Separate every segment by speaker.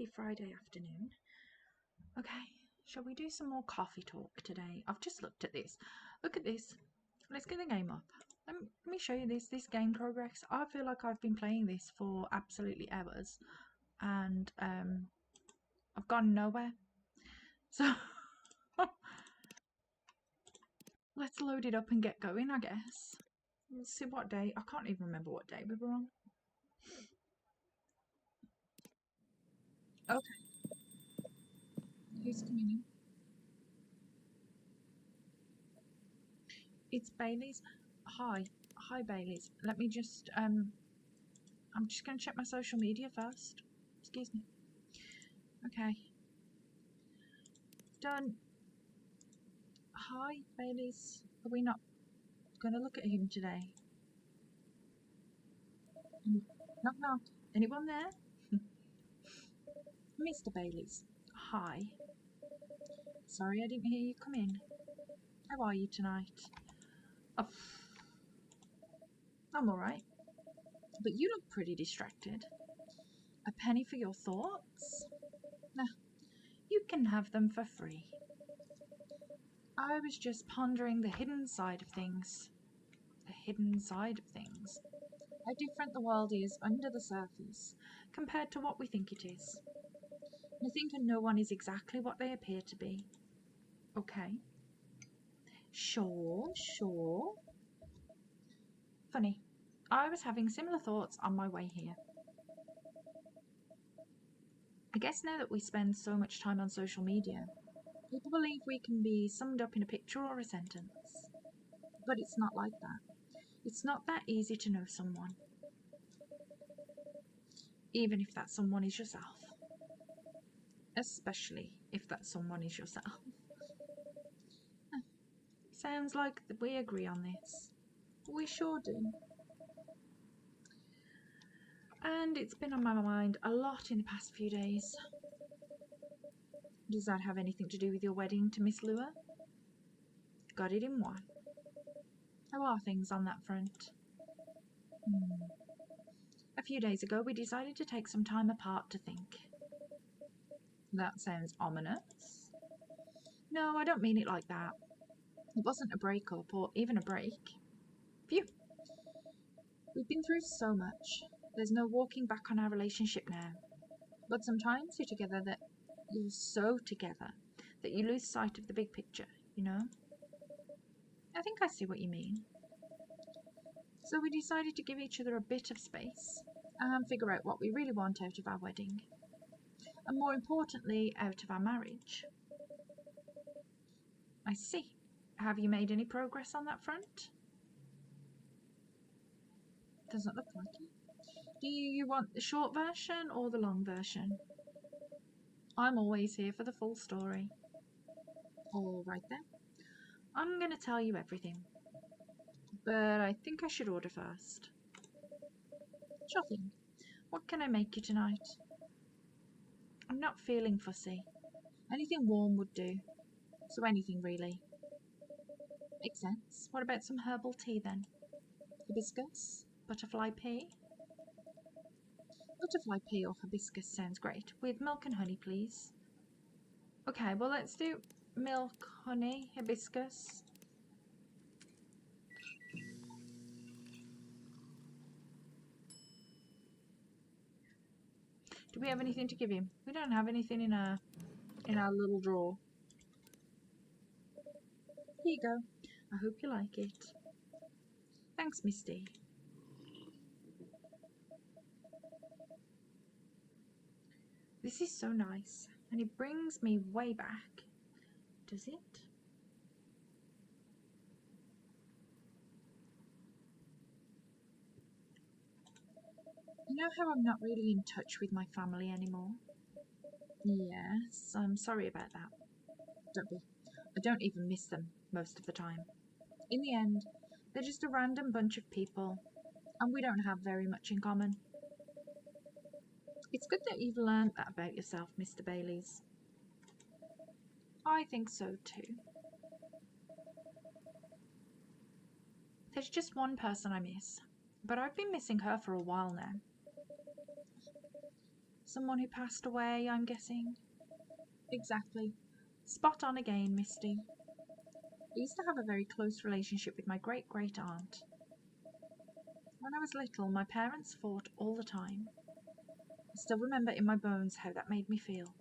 Speaker 1: lovely Friday afternoon. Okay, shall we do some more coffee talk today? I've just looked at this. Look at this. Let's get the game up. Let me show you this game progress. I feel like I've been playing this for absolutely hours, and I've gone nowhere. So let's load it up and get going, I guess. Let's see what day. I can't even remember what day we were on. Okay. Who's coming in? It's Bailey's. Hi. Hi, Bailey's. Let me just, I'm just going to check my social media first. Excuse me. Okay. Done. Hi, Bailey's. Are we not going to look at him today? Knock, knock. Anyone there? Mr. Bailey's. Hi. Sorry I didn't hear you come in. How are you tonight? Oh, I'm alright. But you look pretty distracted. A penny for your thoughts? Nah, you can have them for free. I was just pondering the hidden side of things. The hidden side of things. How different the world is under the surface compared to what we think it is. Nothing and no one is exactly what they appear to be. Okay. Sure. Funny. I was having similar thoughts on my way here. I guess now that we spend so much time on social media, people believe we can be summed up in a picture or a sentence. But it's not like that. It's not that easy to know someone. Even if that someone is yourself. Especially if that someone is yourself. Sounds like we agree on this. We sure do. And it's been on my mind a lot in the past few days. Does that have anything to do with your wedding to Miss Lua? Got it in one. How are things on that front? A few days ago, we decided to take some time apart to think. That sounds ominous. No, I don't mean it like that. It wasn't a breakup or even a break. Phew. We've been through so much. There's no walking back on our relationship now. But sometimes you're so together that you lose sight of the big picture, you know? I think I see what you mean. So we decided to give each other a bit of space and figure out what we really want out of our wedding. And more importantly, out of our marriage. I see. Have you made any progress on that front? Doesn't look like it. Do you want the short version or the long version? I'm always here for the full story. All right then. I'm going to tell you everything. But I think I should order first. Sure thing. What can I make you tonight? I'm not feeling fussy. Anything warm would do. So anything really. Makes sense. What about some herbal tea then? Hibiscus? Butterfly pea? Butterfly pea or hibiscus sounds great. With milk and honey, please. Okay, well let's do milk, honey, hibiscus. Do we have anything to give him? We don't have anything in our little drawer. Here you go. I hope you like it. Thanks, Misty. This is so nice, and it brings me way back. Does it? You know how I'm not really in touch with my family anymore? Yes, I'm sorry about that. Don't be. I don't even miss them most of the time. In the end, they're just a random bunch of people, and we don't have very much in common. It's good that you've learned that about yourself, Mr. Bailey's. I think so too. There's just one person I miss, but I've been missing her for a while now. Someone who passed away, I'm guessing. Exactly. Spot on again, Misty. I used to have a very close relationship with my great-great-aunt. When I was little, my parents fought all the time. I still remember in my bones how that made me feel.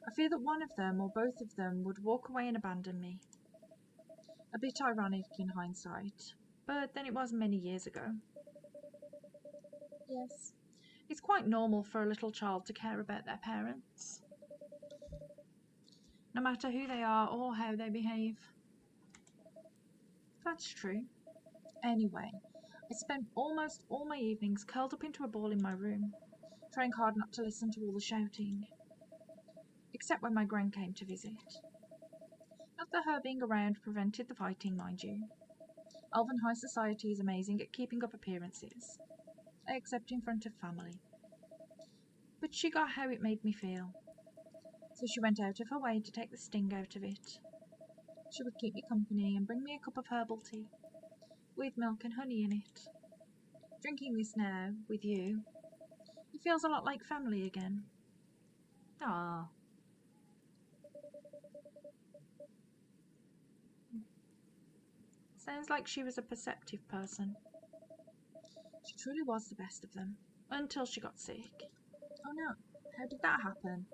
Speaker 1: I fear that one of them, or both of them, would walk away and abandon me. A bit ironic in hindsight, but then it was many years ago. Yes, it's quite normal for a little child to care about their parents, no matter who they are or how they behave. That's true. Anyway, I spent almost all my evenings curled up into a ball in my room, trying hard not to listen to all the shouting. Except when my gran came to visit. Not that her being around prevented the fighting, mind you. Elven high society is amazing at keeping up appearances, except in front of family. But she got how it made me feel, so she went out of her way to take the sting out of it. She would keep me company and bring me a cup of herbal tea, with milk and honey in it. Drinking this now, with you, it feels a lot like family again. Ah. Sounds like she was a perceptive person. She truly was the best of them, until she got sick. Oh no, how did that happen?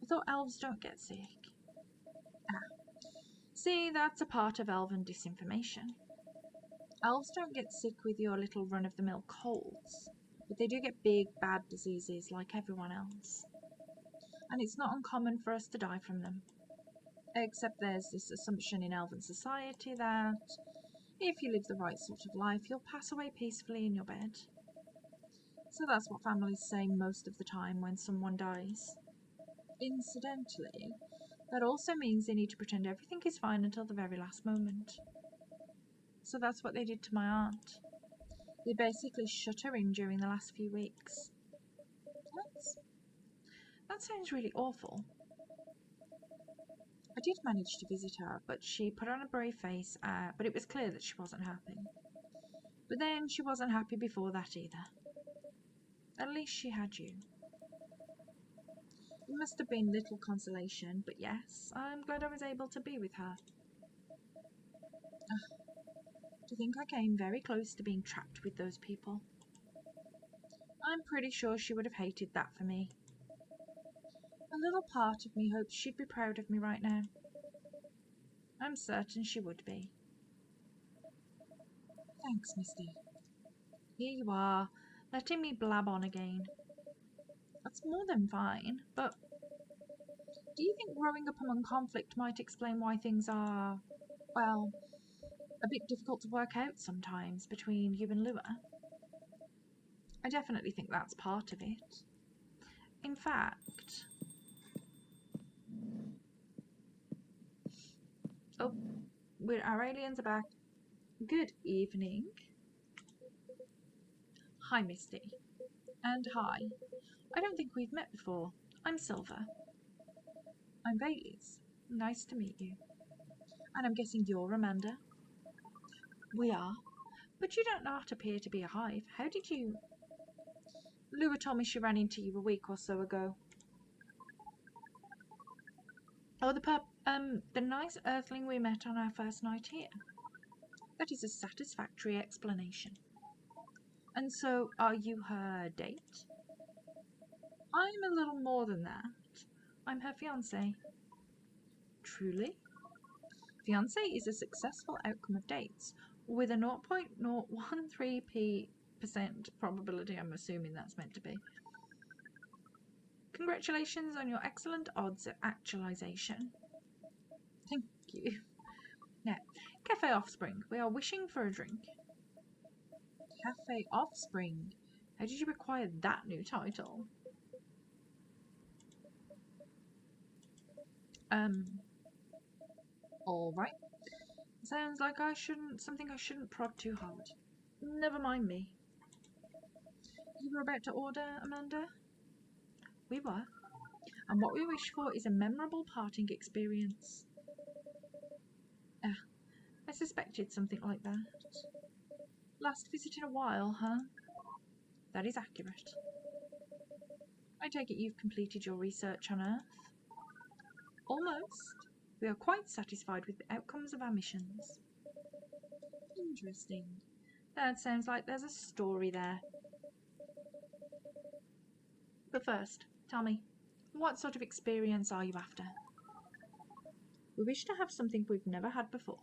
Speaker 1: I thought elves don't get sick. Ah, see, that's a part of elven disinformation. Elves don't get sick with your little run-of-the-mill colds, but they do get big, bad diseases like everyone else. And it's not uncommon for us to die from them. Except there's this assumption in elven society that if you live the right sort of life, you'll pass away peacefully in your bed. So that's what families say most of the time when someone dies. Incidentally, that also means they need to pretend everything is fine until the very last moment. So that's what they did to my aunt. They basically shut her in during the last few weeks. That sounds really awful. I did manage to visit her, but she put on a brave face, but it was clear that she wasn't happy. But then she wasn't happy before that either. At least she had you. It must have been little consolation, but yes, I'm glad I was able to be with her. To think I came very close to being trapped with those people. I'm pretty sure she would have hated that for me. A little part of me hopes she'd be proud of me right now. I'm certain she would be. Thanks, Misty. Here you are, letting me blab on again. That's more than fine, but do you think growing up among conflict might explain why things are, well, a bit difficult to work out sometimes between you and Lua? I definitely think that's part of it. In fact... Oh, our aliens are back. Good evening. Hi, Misty. And hi. I don't think we've met before. I'm Silver. I'm Bailey's. Nice to meet you. And I'm guessing you're Amanda? We are. But you don't not appear to be a hive. How did you... Lua told me she ran into you a week or so ago. Oh, the nice earthling we met on our first night here. That is a satisfactory explanation. And so, are you her date? I'm a little more than that. I'm her fiancé. Truly? Fiancé is a successful outcome of dates, with a 0.013% probability. I'm assuming that's meant to be. Congratulations on your excellent odds at actualization. Thank you. Now, Cafe Offspring, we are wishing for a drink. Cafe Offspring? How did you acquire that new title? Alright. Sounds like something I shouldn't prod too hard. Never mind me. You were about to order, Amanda? We were. And what we wish for is a memorable parting experience. I suspected something like that. Last visit in a while, huh? That is accurate. I take it you've completed your research on Earth? Almost. We are quite satisfied with the outcomes of our missions. Interesting. That sounds like there's a story there. But first, tell me, what sort of experience are you after? We wish to have something we've never had before.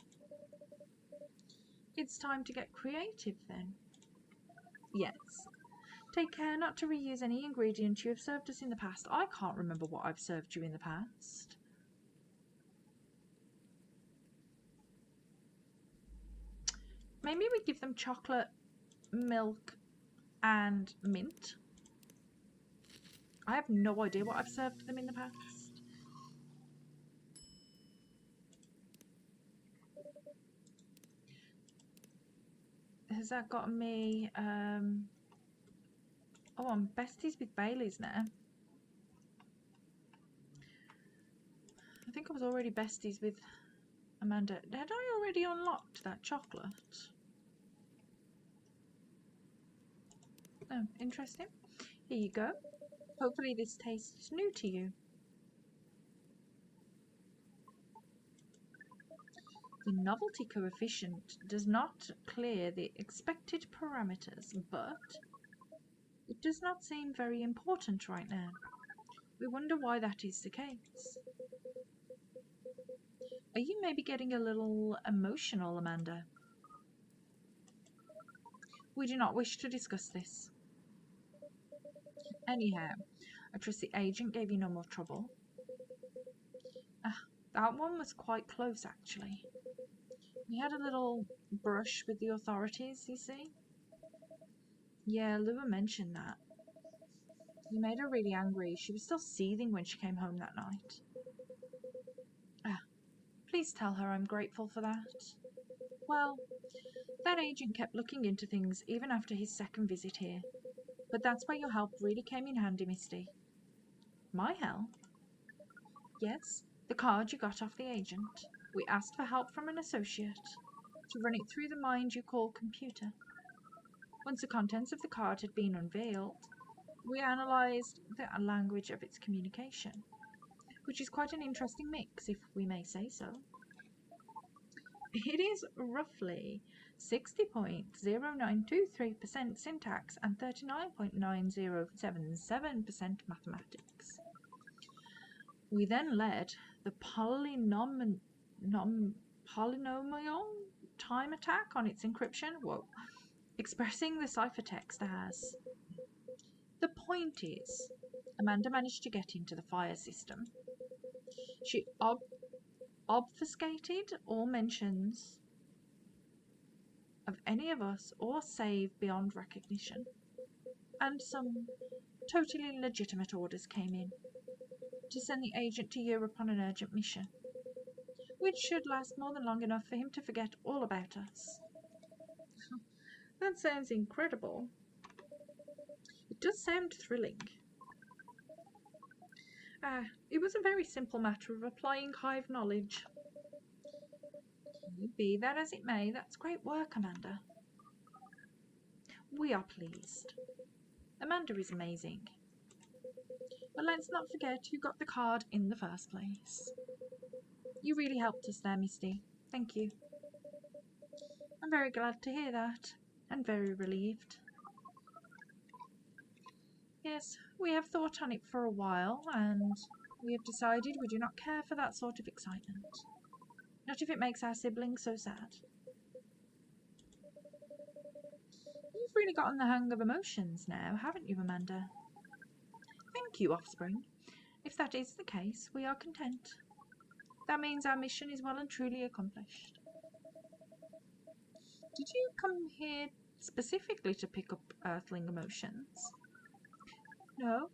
Speaker 1: It's time to get creative then. Yes. Take care not to reuse any ingredients you have served us in the past. I can't remember what I've served you in the past. Maybe we give them chocolate, milk, and mint. I have no idea what I've served them in the past. Has that gotten me... Oh, I'm besties with Bailey's now. I think I was already besties with Amanda. Had I already unlocked that chocolate? Oh, interesting. Here you go. Hopefully this tastes new to you. The novelty coefficient does not clear the expected parameters, but it does not seem very important right now. We wonder why that is the case. Are you maybe getting a little emotional, Amanda? We do not wish to discuss this. Anyhow, I trust the agent gave you no more trouble. That one was quite close, actually. We had a little brush with the authorities, you see. Yeah, Lua mentioned that. You made her really angry. She was still seething when she came home that night. Please tell her I'm grateful for that. Well, that agent kept looking into things even after his second visit here. But that's where your help really came in handy, Misty. My help? Yes, the card you got off the agent. We asked for help from an associate to run it through the mind you call computer. Once the contents of the card had been unveiled, we analysed the language of its communication, which is quite an interesting mix, if we may say so. It is roughly 60.0923% syntax and 39.9077% mathematics. We then led the polynomial time attack on its encryption, expressing the ciphertext as... The point is, Amanda managed to get into the fire system. She obfuscated all mentions of any of us or save beyond recognition, and some totally legitimate orders came in to send the agent to Europe on an urgent mission, which should last more than long enough for him to forget all about us. That sounds incredible. It does sound thrilling. It was a very simple matter of applying hive knowledge. Be that as it may, that's great work, Amanda. We are pleased. Amanda is amazing. But let's not forget who got the card in the first place. You really helped us there, Misty. Thank you. I'm very glad to hear that, and very relieved. Yes, we have thought on it for a while, and we have decided we do not care for that sort of excitement. Not if it makes our siblings so sad. You've really gotten the hang of emotions now, haven't you, Amanda? Thank you, Offspring. If that is the case, we are content. That means our mission is well and truly accomplished. Did you come here specifically to pick up Earthling emotions? No,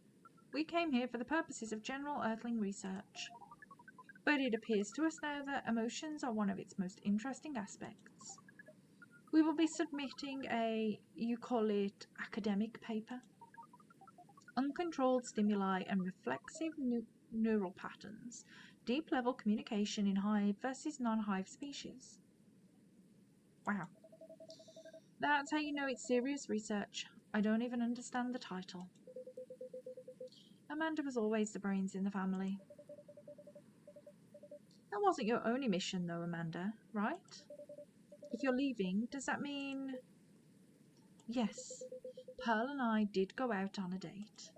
Speaker 1: we came here for the purposes of general Earthling research. But it appears to us now that emotions are one of its most interesting aspects. We will be submitting you call it, academic paper. Uncontrolled stimuli and reflexive neural patterns. Deep-level communication in hive versus non-hive species. Wow. That's how you know it's serious research. I don't even understand the title. Amanda was always the brains in the family. That wasn't your only mission, though, Amanda, right? If you're leaving, does that mean... Yes, Pearl and I did go out on a date.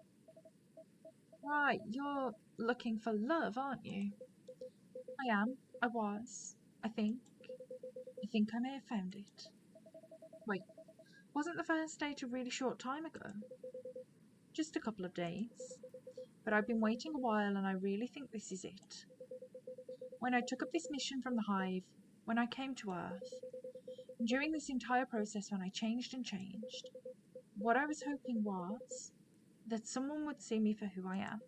Speaker 1: Right, you're looking for love, aren't you? I am. I was. I think. I think I may have found it. Wait, wasn't the first date a really short time ago? Just a couple of days. But I've been waiting a while and I really think this is it. When I took up this mission from the Hive, when I came to Earth, and during this entire process when I changed and changed, what I was hoping was that someone would see me for who I am.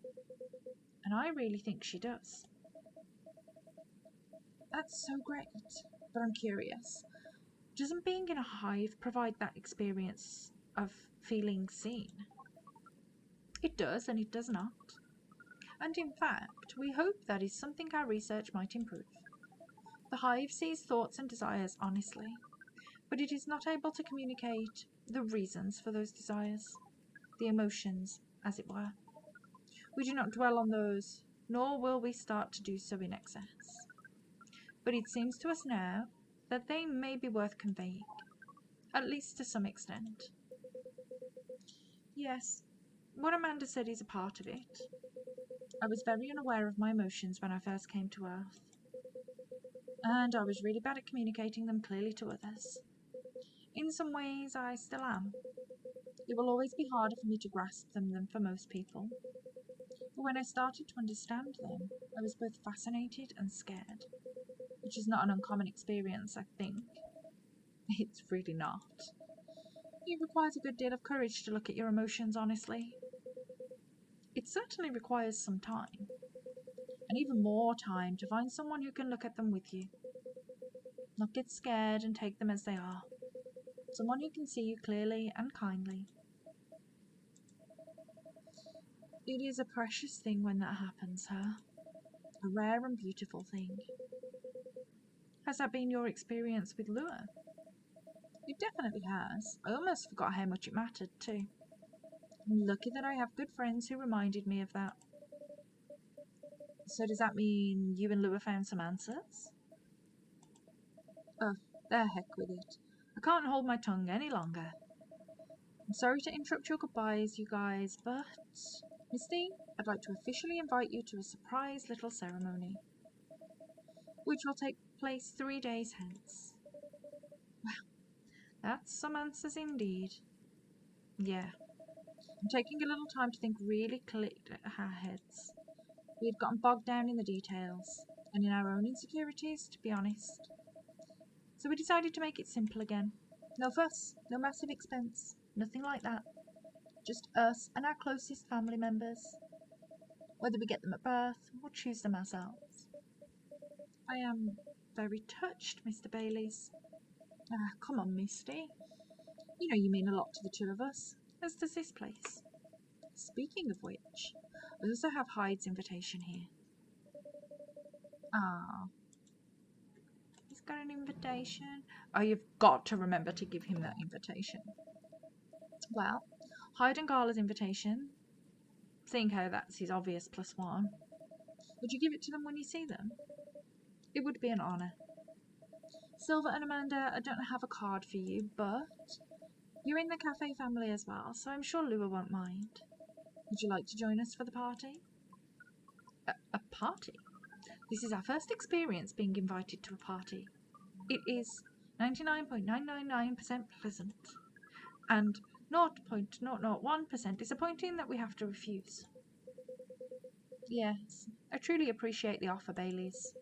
Speaker 1: And I really think she does. That's so great, but I'm curious. Doesn't being in a hive provide that experience of feeling seen? It does and it does not. And in fact, we hope that is something our research might improve. The hive sees thoughts and desires honestly, but it is not able to communicate the reasons for those desires, the emotions, as it were. We do not dwell on those, nor will we start to do so in excess. But it seems to us now that they may be worth conveying, at least to some extent. Yes, what Amanda said is a part of it. I was very unaware of my emotions when I first came to Earth, and I was really bad at communicating them clearly to others. In some ways, I still am. It will always be harder for me to grasp them than for most people. But when I started to understand them, I was both fascinated and scared, which is not an uncommon experience, I think. It's really not. It requires a good deal of courage to look at your emotions honestly. It certainly requires some time, and even more time to find someone who can look at them with you. Not get scared and take them as they are. Someone who can see you clearly and kindly. It is a precious thing when that happens, sir. A rare and beautiful thing. Has that been your experience with Lua? It definitely has. I almost forgot how much it mattered, too. I'm lucky that I have good friends who reminded me of that. So does that mean you and Lua found some answers? Oh, the heck with it. I can't hold my tongue any longer. I'm sorry to interrupt your goodbyes, you guys, but... Misty, I'd like to officially invite you to a surprise little ceremony, which will take place 3 days hence. Well, that's some answers indeed. Yeah. I'm taking a little time to think really clicked at our heads. We had gotten bogged down in the details, and in our own insecurities, to be honest. So we decided to make it simple again. No fuss, no massive expense, nothing like that. Just us and our closest family members. Whether we get them at birth or choose them ourselves. I am very touched, Mr. Bayliss. Ah, come on, Misty. You know you mean a lot to the two of us, as does this place. Speaking of which, I also have Hyde's invitation here. Ah. He's got an invitation. Oh, you've got to remember to give him that invitation. Well, Hyde and Gala's invitation, seeing how that's his obvious +1, would you give it to them when you see them? It would be an honour. Silver and Amanda, I don't have a card for you, but you're in the cafe family as well, so I'm sure Lua won't mind. Would you like to join us for the party? A party? This is our first experience being invited to a party. It is 99.999% pleasant, and 0.001% disappointing that we have to refuse. Yes, I truly appreciate the offer, Bayliss,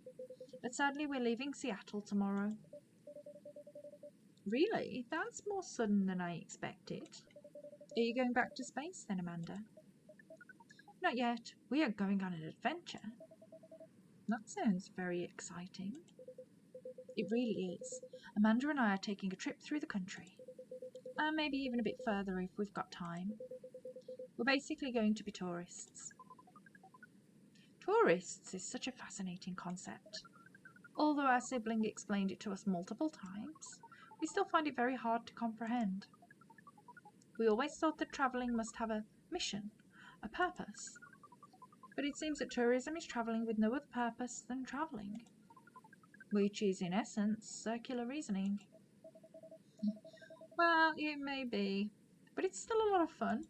Speaker 1: but sadly we're leaving Seattle tomorrow. Really? That's more sudden than I expected. Are you going back to space then, Amanda? Not yet. We are going on an adventure. That sounds very exciting. It really is. Amanda and I are taking a trip through the country. And maybe even a bit further if we've got time. We're basically going to be tourists. Tourists is such a fascinating concept. Although our sibling explained it to us multiple times, we still find it very hard to comprehend. We always thought that travelling must have a mission, a purpose, But it seems that tourism is travelling with no other purpose than travelling, which is in essence circular reasoning. Well, it may be, but it's still a lot of fun.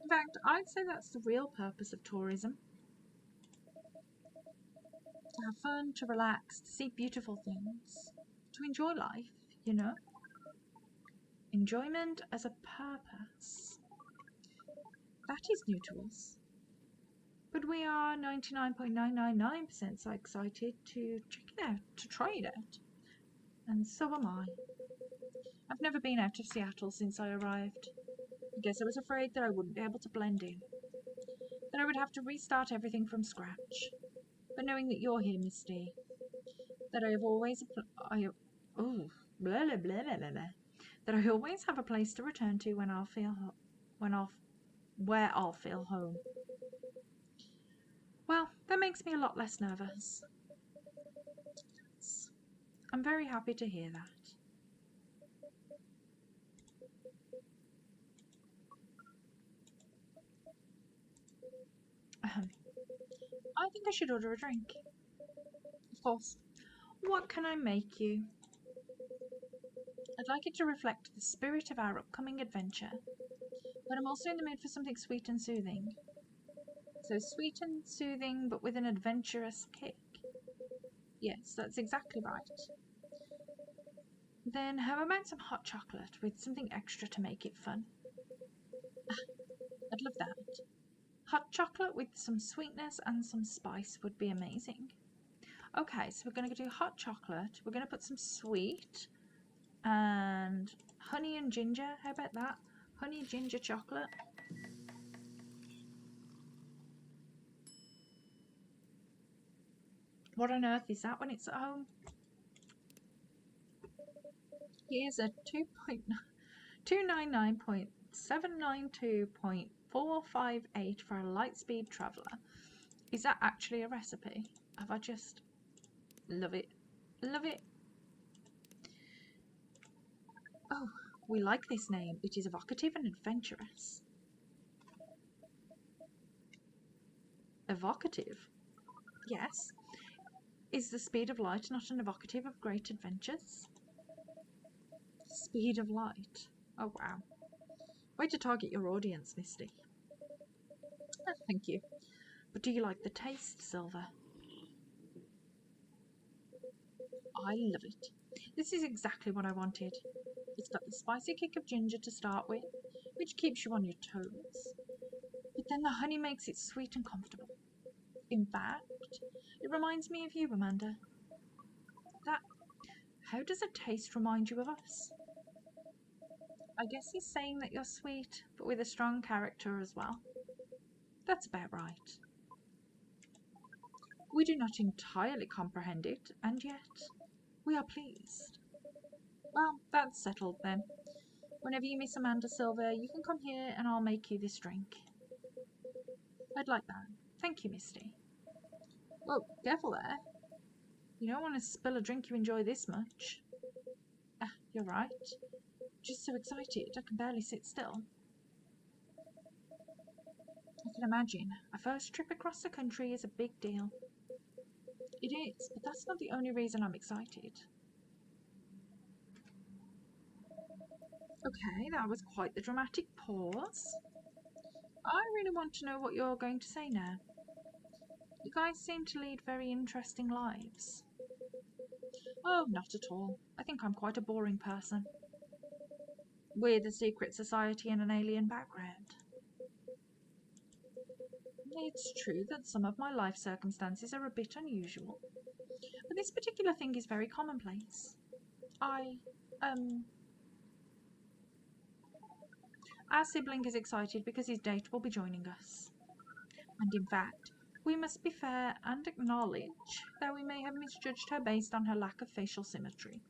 Speaker 1: In fact, I'd say that's the real purpose of tourism. To have fun, to relax, to see beautiful things, to enjoy life, you know? Enjoyment as a purpose. That is new to us. But we are 99.999% so excited to check it out, to try it out. And so am I. I've never been out of Seattle since I arrived. I guess I was afraid that I wouldn't be able to blend in, that I would have to restart everything from scratch. But knowing that you're here, Misty, that I have always that I always have a place to return to when I'll feel where I'll feel home. Well, that makes me a lot less nervous. I'm very happy to hear that. I think I should order a drink. Of course. What can I make you? I'd like it to reflect the spirit of our upcoming adventure, but I'm also in the mood for something sweet and soothing. So sweet and soothing, but with an adventurous kick. Yes, that's exactly right. Then how about some hot chocolate with something extra to make it fun? I'd love that. Hot chocolate with some sweetness and some spice would be amazing. Okay, so we're going to do hot chocolate. We're going to put some sweet and honey and ginger. How about that? Honey ginger chocolate. What on earth is that when it's at home? Here's a 299.792.458 for a lightspeed traveller. Is that actually a recipe? Have I just... Love it. Love it. Oh, we like this name. It is evocative and adventurous. Evocative? Yes. Is the speed of light not an evocative of great adventures? Speed of light. Oh, wow. Way to target your audience, Misty. Oh, thank you. But do you like the taste, Silver? I love it. This is exactly what I wanted. It's got the spicy kick of ginger to start with, which keeps you on your toes. But then the honey makes it sweet and comfortable. In fact, it reminds me of you, Amanda. How does a taste remind you of us? I guess he's saying that you're sweet, but with a strong character as well. That's about right. We do not entirely comprehend it, and yet we are pleased. Well, that's settled then. Whenever you miss Amanda Silver, you can come here and I'll make you this drink. I'd like that. Thank you, Misty. Whoa, careful there. You don't want to spill a drink you enjoy this much. Ah, you're right. Just so excited, I can barely sit still. I can imagine. A first trip across the country is a big deal. It is, but that's not the only reason I'm excited. Okay, that was quite the dramatic pause. I really want to know what you're going to say now. You guys seem to lead very interesting lives. Oh, not at all. I think I'm quite a boring person. With a secret society and an alien background. It's true that some of my life circumstances are a bit unusual, but this particular thing is very commonplace. Our sibling is excited because his date will be joining us. And in fact, we must be fair and acknowledge that we may have misjudged her based on her lack of facial symmetry.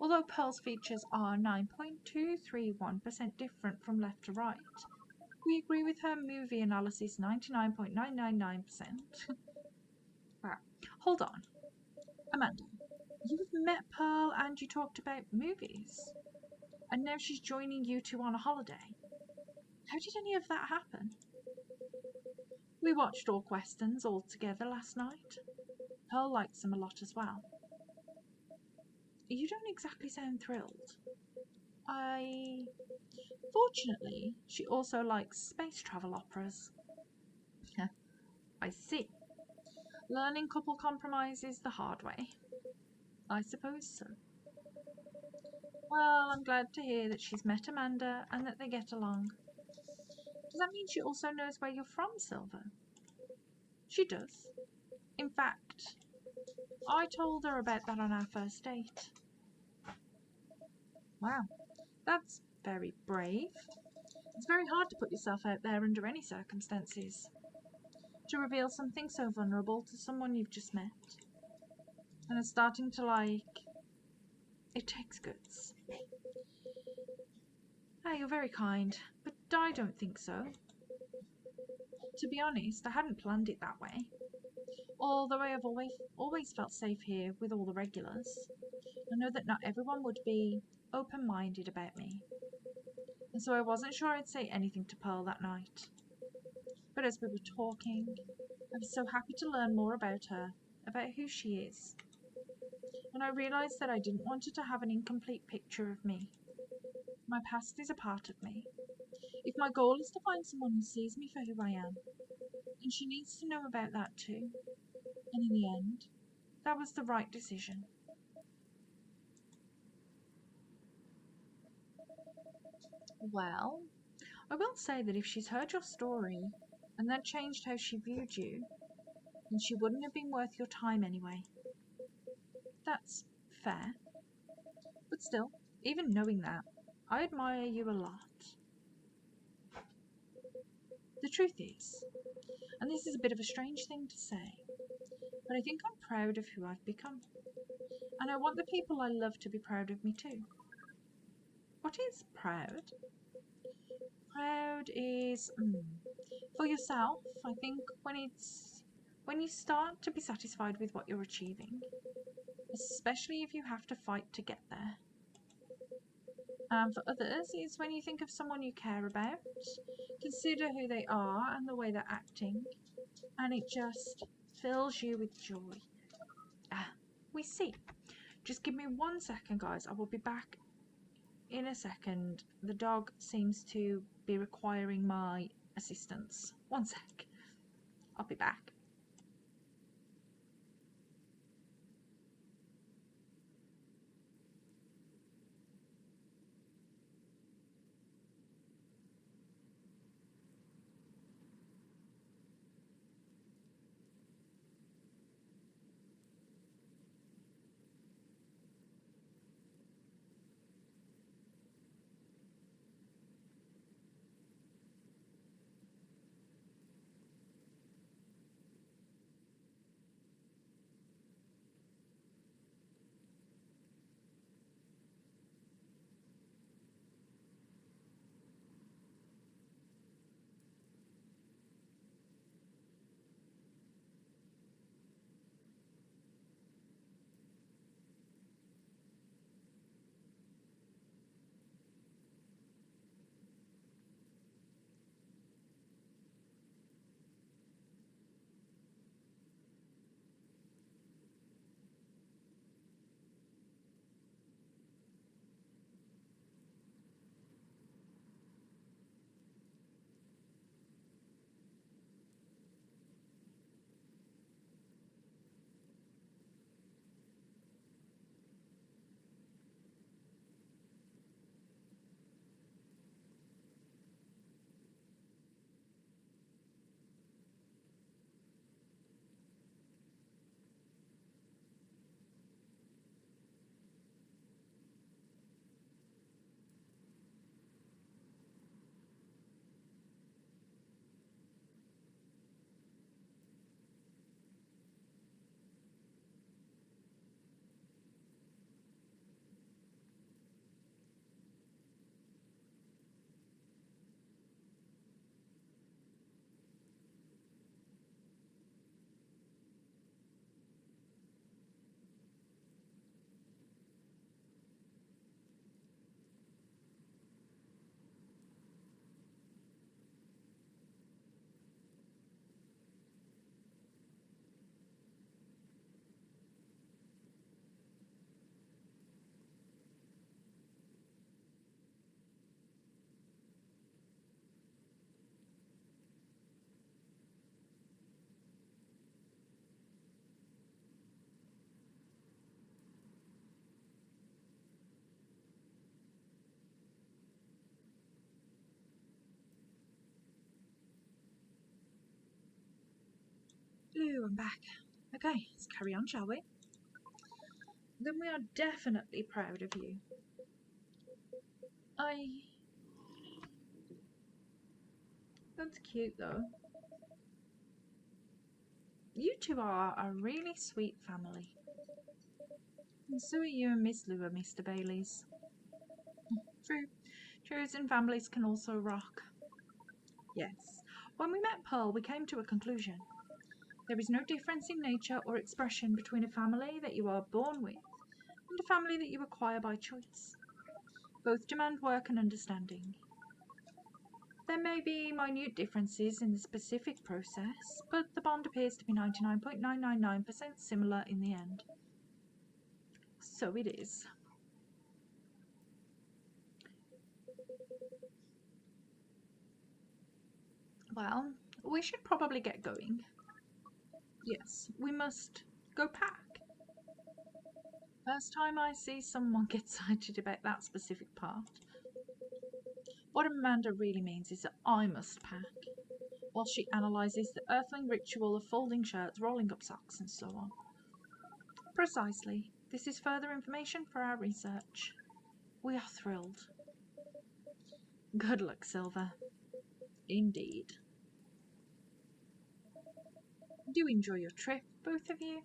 Speaker 1: Although Pearl's features are 9.231% different from left to right, we agree with her movie analysis 99.999%. Wow. Hold on. Amanda, you've met Pearl and you talked about movies. And now she's joining you two on a holiday. How did any of that happen? We watched all Westerns all together last night. Pearl likes them a lot as well. You don't exactly sound thrilled. Fortunately, she also likes space travel operas. I see. Learning couple compromises the hard way. I suppose so. Well, I'm glad to hear that she's met Amanda and that they get along. Does that mean she also knows where you're from, Silver? She does. In fact, I told her about that on our first date. Wow, that's very brave. It's very hard to put yourself out there under any circumstances. To reveal something so vulnerable to someone you've just met. And are starting to like. It takes guts. Ah, you're very kind, but I don't think so. To be honest, I hadn't planned it that way. Although I have always felt safe here with all the regulars, I know that not everyone would be open-minded about me. And so I wasn't sure I'd say anything to Pearl that night. But as we were talking, I was so happy to learn more about her, about who she is. And I realised that I didn't want her to have an incomplete picture of me. My past is a part of me. If my goal is to find someone who sees me for who I am, and she needs to know about that too. And in the end, that was the right decision. Well, I will say that if she's heard your story, and that changed how she viewed you, then she wouldn't have been worth your time anyway. That's fair. But still, even knowing that, I admire you a lot. The truth is, and this is a bit of a strange thing to say, but I think I'm proud of who I've become. And I want the people I love to be proud of me too. What is proud? Proud is for yourself. I think when you start to be satisfied with what you're achieving, especially if you have to fight to get there. And for others, it's when you think of someone you care about, consider who they are and the way they're acting, and it just fills you with joy. We see. Just give me 1 second, guys. I will be back in a second. The dog seems to be requiring my assistance. 1 sec. I'll be back. Phew, I'm back. Okay, let's carry on, shall we? Then we are definitely proud of you. That's cute, though. You two are a really sweet family. And so are you and Miss Lua, Mr. Baileys. True. Chosen families can also rock. Yes. When we met Pearl, we came to a conclusion. There is no difference in nature or expression between a family that you are born with and a family that you acquire by choice. Both demand work and understanding. There may be minute differences in the specific process, but the bond appears to be 99.999% similar in the end. So it is. Well, we should probably get going. Yes, we must go pack. First time I see someone get excited about that specific part. What Amanda really means is that I must pack, while she analyses the earthling ritual of folding shirts, rolling up socks, and so on. Precisely. This is further information for our research. We are thrilled. Good luck, Silver. Indeed. Do enjoy your trip, both of you.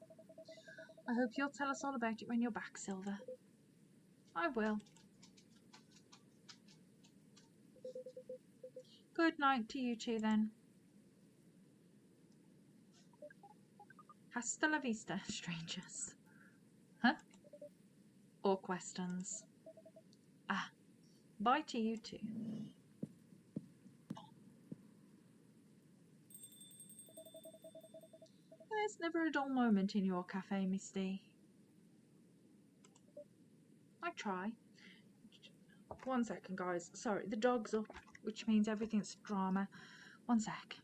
Speaker 1: I hope you'll tell us all about it when you're back, Silver. I will. Good night to you two, then. Hasta la vista, strangers. Huh? Or questions. Ah, bye to you two. There's never a dull moment in your cafe, Misty. I try. 1 second, guys. Sorry, the dog's up, which means everything's drama. 1 sec.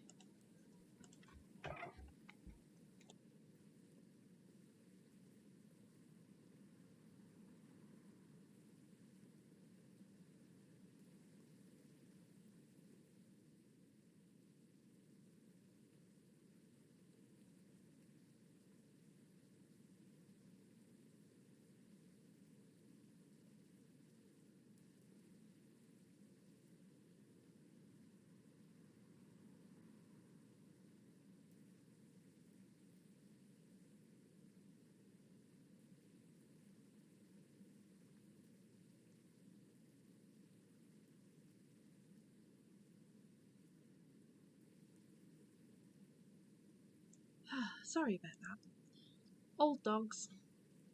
Speaker 1: Sorry about that. Old dogs.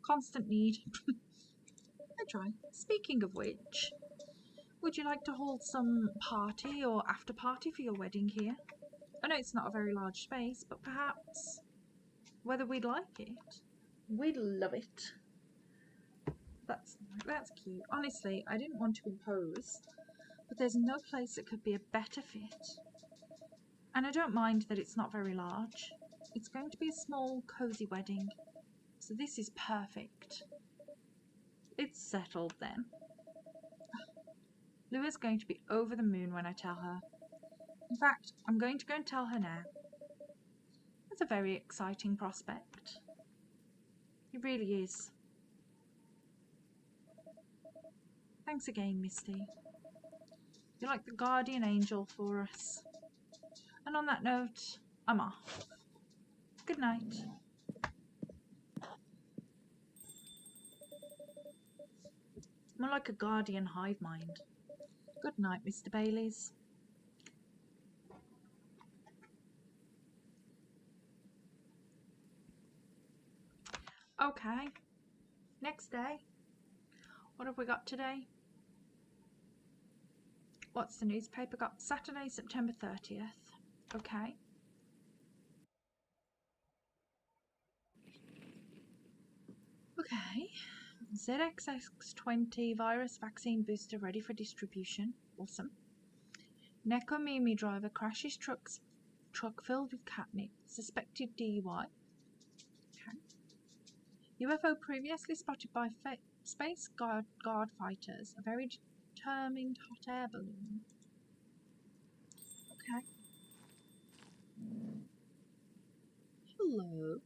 Speaker 1: Constant need. I try. Speaking of which, would you like to hold some party or after party for your wedding here? I know it's not a very large space, but perhaps whether we'd like it. We'd love it. That's cute. Honestly, I didn't want to impose, but there's no place that could be a better fit. And I don't mind that it's not very large. It's going to be a small, cozy wedding, so this is perfect. It's settled then. Lua's going to be over the moon when I tell her. In fact, I'm going to go and tell her now. It's a very exciting prospect. It really is. Thanks again, Misty. You're like the guardian angel for us. And on that note, I'm off. Good night. More like a guardian hive mind. Good night, Mr. Baileys. Okay. Next day. What have we got today? What's the newspaper got? Saturday, September 30th. Okay. Okay. ZXX20 virus vaccine booster ready for distribution. Awesome. Neko Mimi driver crashes truck filled with catnip. Suspected DUI. Okay. UFO previously spotted by space guard fighters. A very determined hot air balloon. Okay. Hello.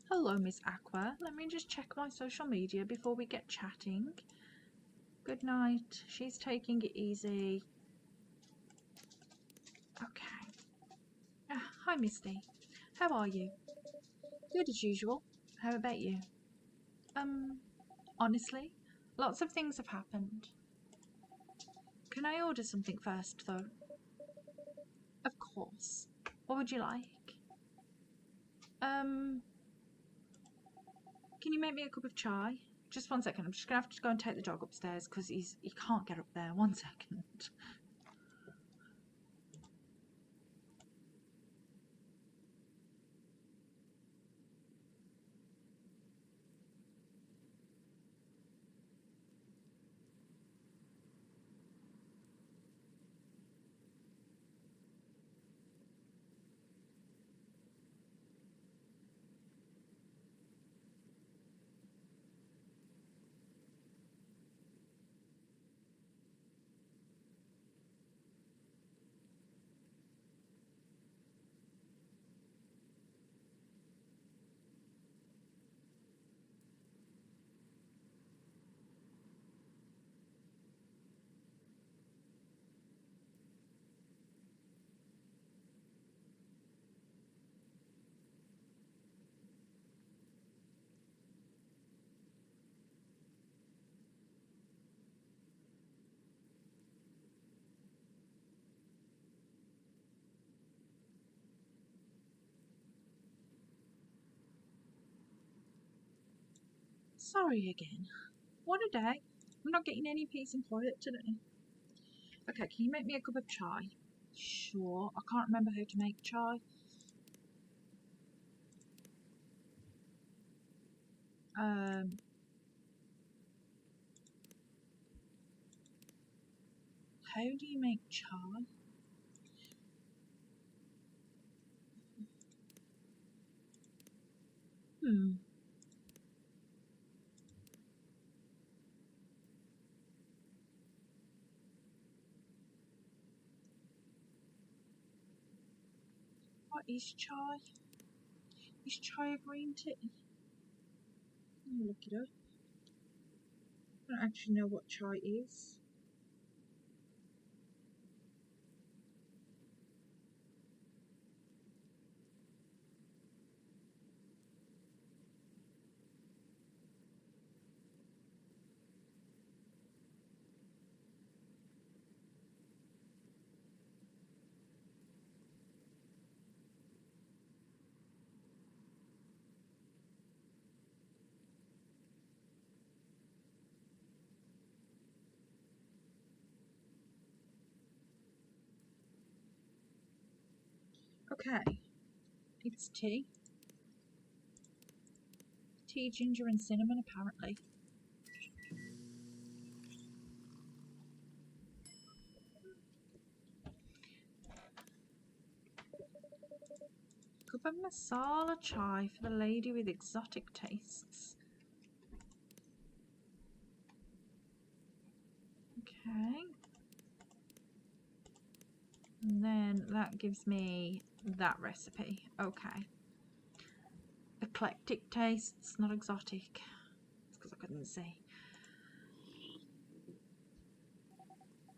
Speaker 1: Hello, Miss Aqua. Let me just check my social media before we get chatting. Good night. She's taking it easy. Okay. Hi, Misty. How are you? Good as usual. How about you? Honestly, lots of things have happened. Can I order something first, though? Of course. What would you like? Can you make me a cup of chai? Just 1 second. I'm just gonna have to go and take the dog upstairs because he can't get up there. 1 second. Sorry again. What a day. I'm not getting any peace and quiet today. Okay, can you make me a cup of chai? Sure. I can't remember how to make chai. How do you make chai? What is chai? Is chai a green tea? Let me look it up. I don't actually know what chai is. Okay. It's tea. Tea, ginger, and cinnamon, apparently. Cup of masala chai for the lady with exotic tastes. Okay. And then that gives me that recipe. Okay. Eclectic tastes, not exotic. It's because I couldn't see.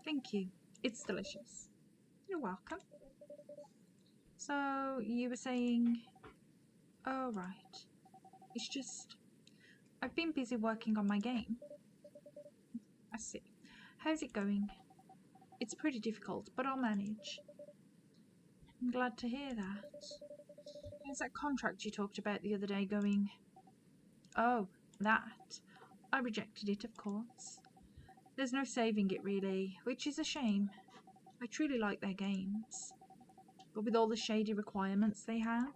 Speaker 1: Thank you. It's delicious. You're welcome. So you were saying, oh right. It's just, I've been busy working on my game. I see. How's it going? It's pretty difficult, but I'll manage. I'm glad to hear that. How's that contract you talked about the other day going? Oh, that. I rejected it, of course. There's no saving it, really, which is a shame. I truly like their games. But with all the shady requirements they had,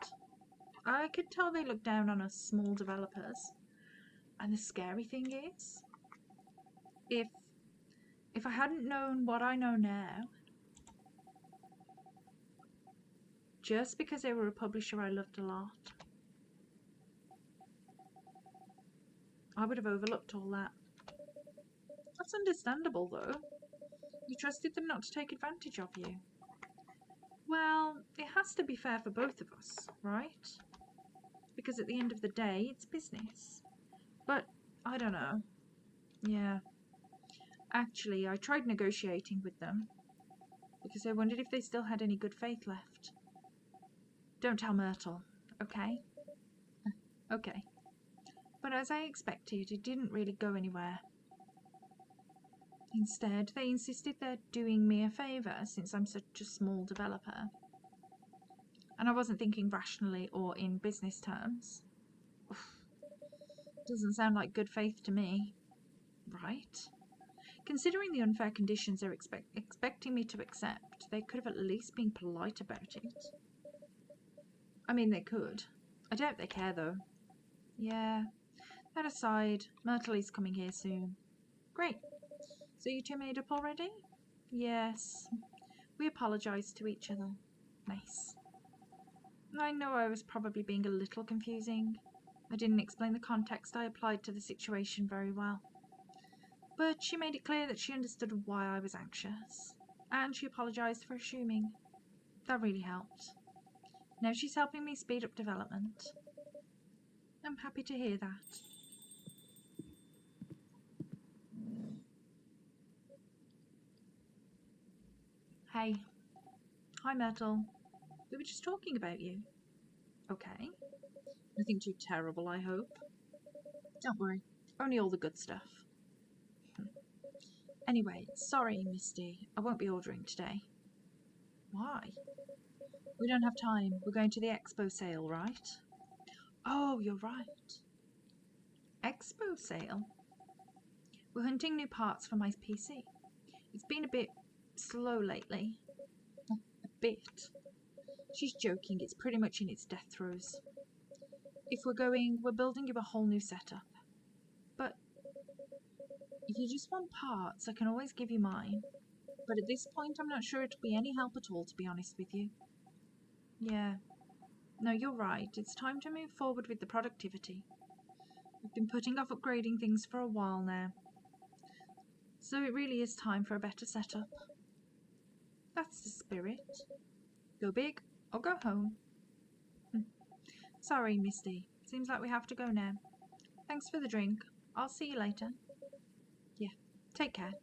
Speaker 1: I could tell they looked down on us small developers. And the scary thing is, if I hadn't known what I know now, just because they were a publisher I loved a lot, I would have overlooked all that. That's understandable, though. You trusted them not to take advantage of you. Well, it has to be fair for both of us, right? because at the end of the day, it's business. But I don't know. Yeah. Actually, I tried negotiating with them because I wondered if they still had any good faith left. Don't tell Myrtle, okay? Okay. But as I expected, it didn't really go anywhere. Instead, they insisted they're doing me a favour since I'm such a small developer. And I wasn't thinking rationally or in business terms. Oof. Doesn't sound like good faith to me. Right? Considering the unfair conditions they're expecting me to accept, they could have at least been polite about it. I mean, they could. I doubt they care, though. Yeah. That aside, Myrtle is coming here soon. Great. So you two made up already? Yes. We apologised to each other. Nice. I know I was probably being a little confusing. I didn't explain the context I applied to the situation very well. But she made it clear that she understood why I was anxious. And she apologised for assuming. That really helped. Now she's helping me speed up development. I'm happy to hear that. Hey. Hi, Myrtle. We were just talking about you. Okay. Nothing too terrible, I hope. Don't worry. Only all the good stuff. Anyway, sorry, Misty. I won't be ordering today. Why? We don't have time. We're going to the expo sale, right? Oh, you're right. Expo sale? We're hunting new parts for my PC. It's been a bit slow lately. A bit. She's joking. It's pretty much in its death throes. If we're going, we're building you a whole new setup. But if you just want parts, I can always give you mine. But at this point, I'm not sure it'll be any help at all, to be honest with you. Yeah. No, you're right. It's time to move forward with the productivity. We've been putting off upgrading things for a while now. So it really is time for a better setup. That's the spirit. Go big or go home. Sorry, Misty. Seems like we have to go now. Thanks for the drink. I'll see you later. Yeah, take care.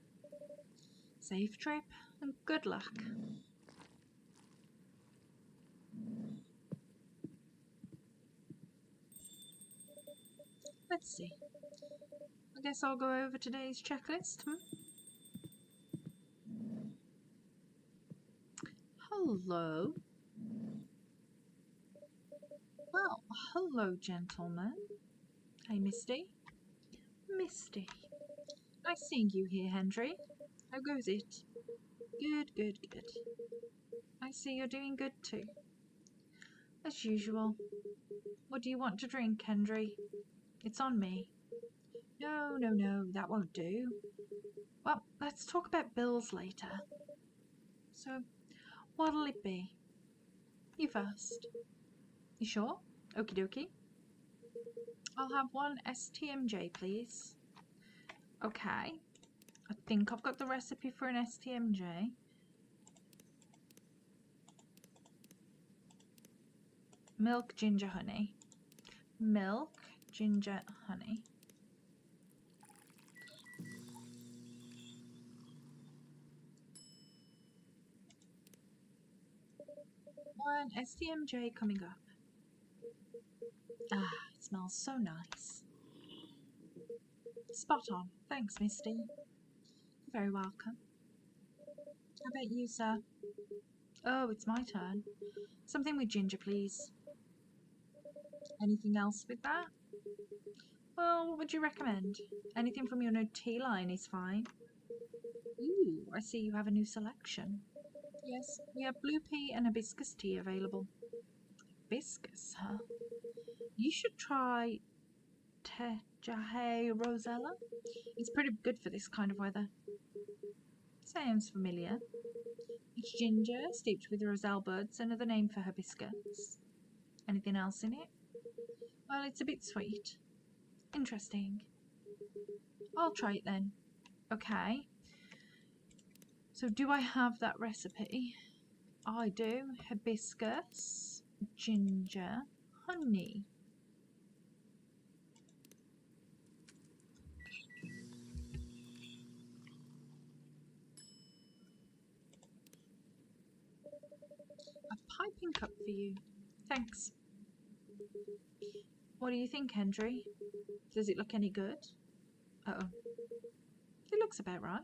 Speaker 1: Safe trip and good luck. Let's see. I guess I'll go over today's checklist. Hello. Well, hello, gentlemen. Hey, Misty. Misty. Nice seeing you here, Henry. How goes it? Good, good, good. I see you're doing good too. As usual. What do you want to drink, Henry? It's on me. No, no, no, that won't do. Well, let's talk about bills later. So, what'll it be? You first. You sure? Okie dokie. I'll have one STMJ, please. Okay. I think I've got the recipe for an STMJ. Milk, ginger, honey. Milk, ginger, honey. One STMJ coming up. Ah, it smells so nice. Spot on. Thanks, Misty. You're very welcome. How about you, sir? Oh, it's my turn. Something with ginger, please. Anything else with that? Well, what would you recommend? Anything from your new tea line is fine. Ooh, I see you have a new selection. Yes, we have blue pea and hibiscus tea available. Hibiscus, huh? You should try Tejahe Rosella. It's pretty good for this kind of weather. Sounds familiar. It's ginger steeped with roselle buds, another name for hibiscus. Anything else in it? Well, it's a bit sweet. Interesting. I'll try it then. Okay. So do I have that recipe? I do. Hibiscus, ginger, honey. piping cup for you. Thanks. What do you think, Henry? Does it look any good? Uh-oh. It looks about right.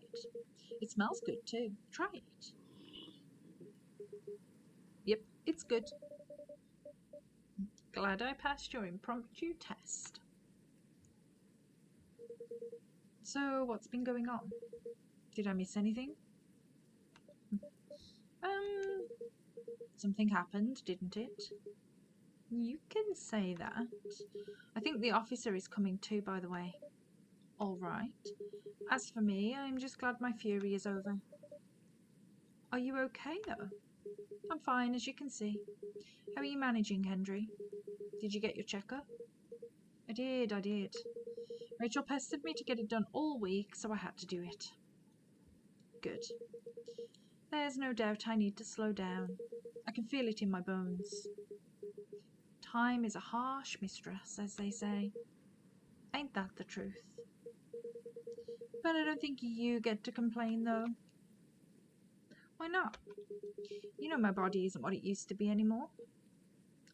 Speaker 1: It smells good too. Try it. Yep, it's good. Glad I passed your impromptu test. So, what's been going on? Did I miss anything? Something happened, didn't it? You can say that. I think the officer is coming too, by the way. All right. As for me, I'm just glad my fury is over. Are you okay, though? I'm fine, as you can see. How are you managing, Henry? Did you get your checkup? I did. Rachel pestered me to get it done all week, so I had to do it. Good. There's no doubt I need to slow down. I can feel it in my bones. Time is a harsh mistress, as they say. Ain't that the truth? But I don't think you get to complain, though. Why not? You know my body isn't what it used to be anymore.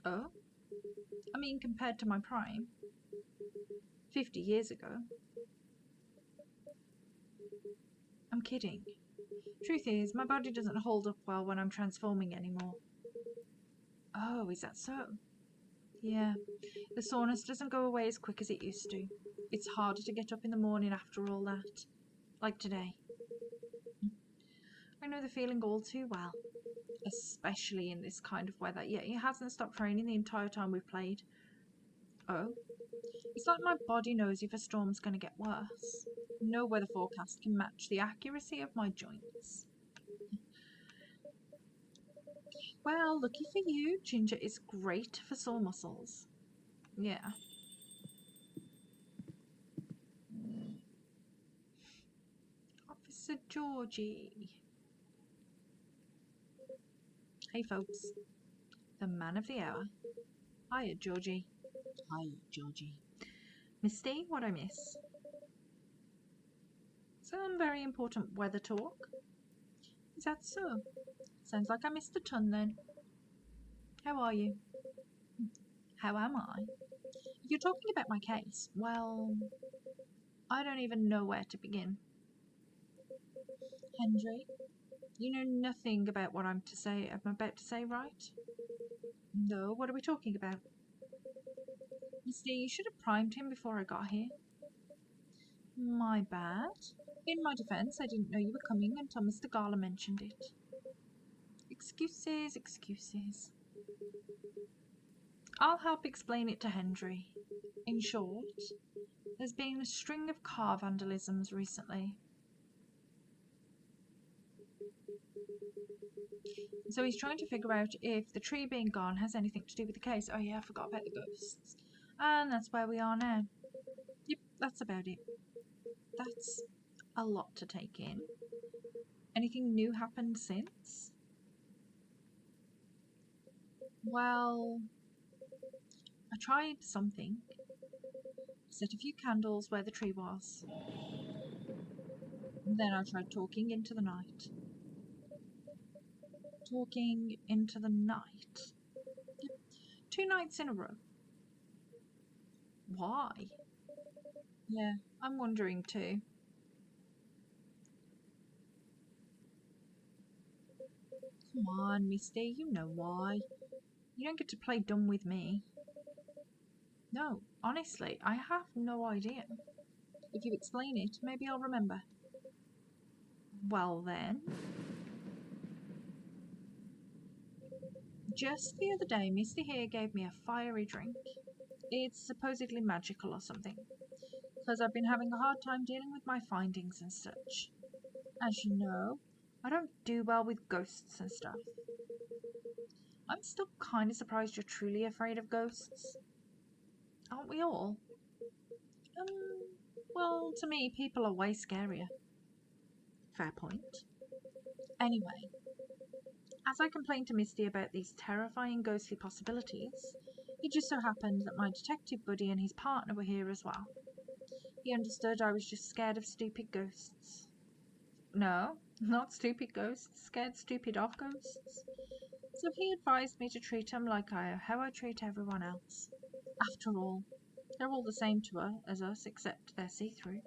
Speaker 1: Oh? I mean, compared to my prime. 50 years ago. I'm kidding. Truth is, my body doesn't hold up well when I'm transforming anymore. Oh, is that so? Yeah, the soreness doesn't go away as quick as it used to. It's harder to get up in the morning after all that. Like today. I know the feeling all too well. Especially in this kind of weather. Yet he hasn't stopped raining the entire time we've played. Oh? It's like my body knows if a storm's going to get worse. No weather forecast can match the accuracy of my joints. Well, lucky for you, ginger is great for sore muscles. Yeah. Officer Georgie. Hey, folks. The man of the hour. Hiya, Georgie. Hi, Georgie. Misty, what I miss? Some very important weather talk. Is that so? Sounds like I missed a ton then. How are you? How am I? If you're talking about my case, well, I don't even know where to begin. Henry, you know nothing about what I'm about to say, right? No, what are we talking about? Misty, you should have primed him before I got here. My bad. In my defense, I didn't know you were coming until Mr. Gala mentioned it. Excuses. I'll help explain it to Henry. In short, there's been a string of car vandalisms recently. So he's trying to figure out if the tree being gone has anything to do with the case. Oh yeah, I forgot about the ghosts. And that's where we are now. Yep, that's about it. That's a lot to take in. Anything new happened since? Well, I tried something. Set a few candles where the tree was. Then I tried talking into the night. Talking into the night. Yep. 2 nights in a row. Why? Yeah, I'm wondering too. Come on, Misty, you know why. You don't get to play dumb with me. No, honestly, I have no idea. If you explain it, maybe I'll remember. Well then. Just the other day, Misty here gave me a fiery drink. It's supposedly magical or something. Because I've been having a hard time dealing with my findings and such. As you know, I don't do well with ghosts and stuff. I'm still kind of surprised you're truly afraid of ghosts. Aren't we all? Well, to me, people are way scarier. Fair point. Anyway, as I complained to Misty about these terrifying ghostly possibilities, it just so happened that my detective buddy and his partner were here as well. He understood I was just scared of stupid ghosts. No, not stupid ghosts, scared stupid of ghosts. So he advised me to treat them like how I treat everyone else. After all, they're all the same to her as us, except they're see-through.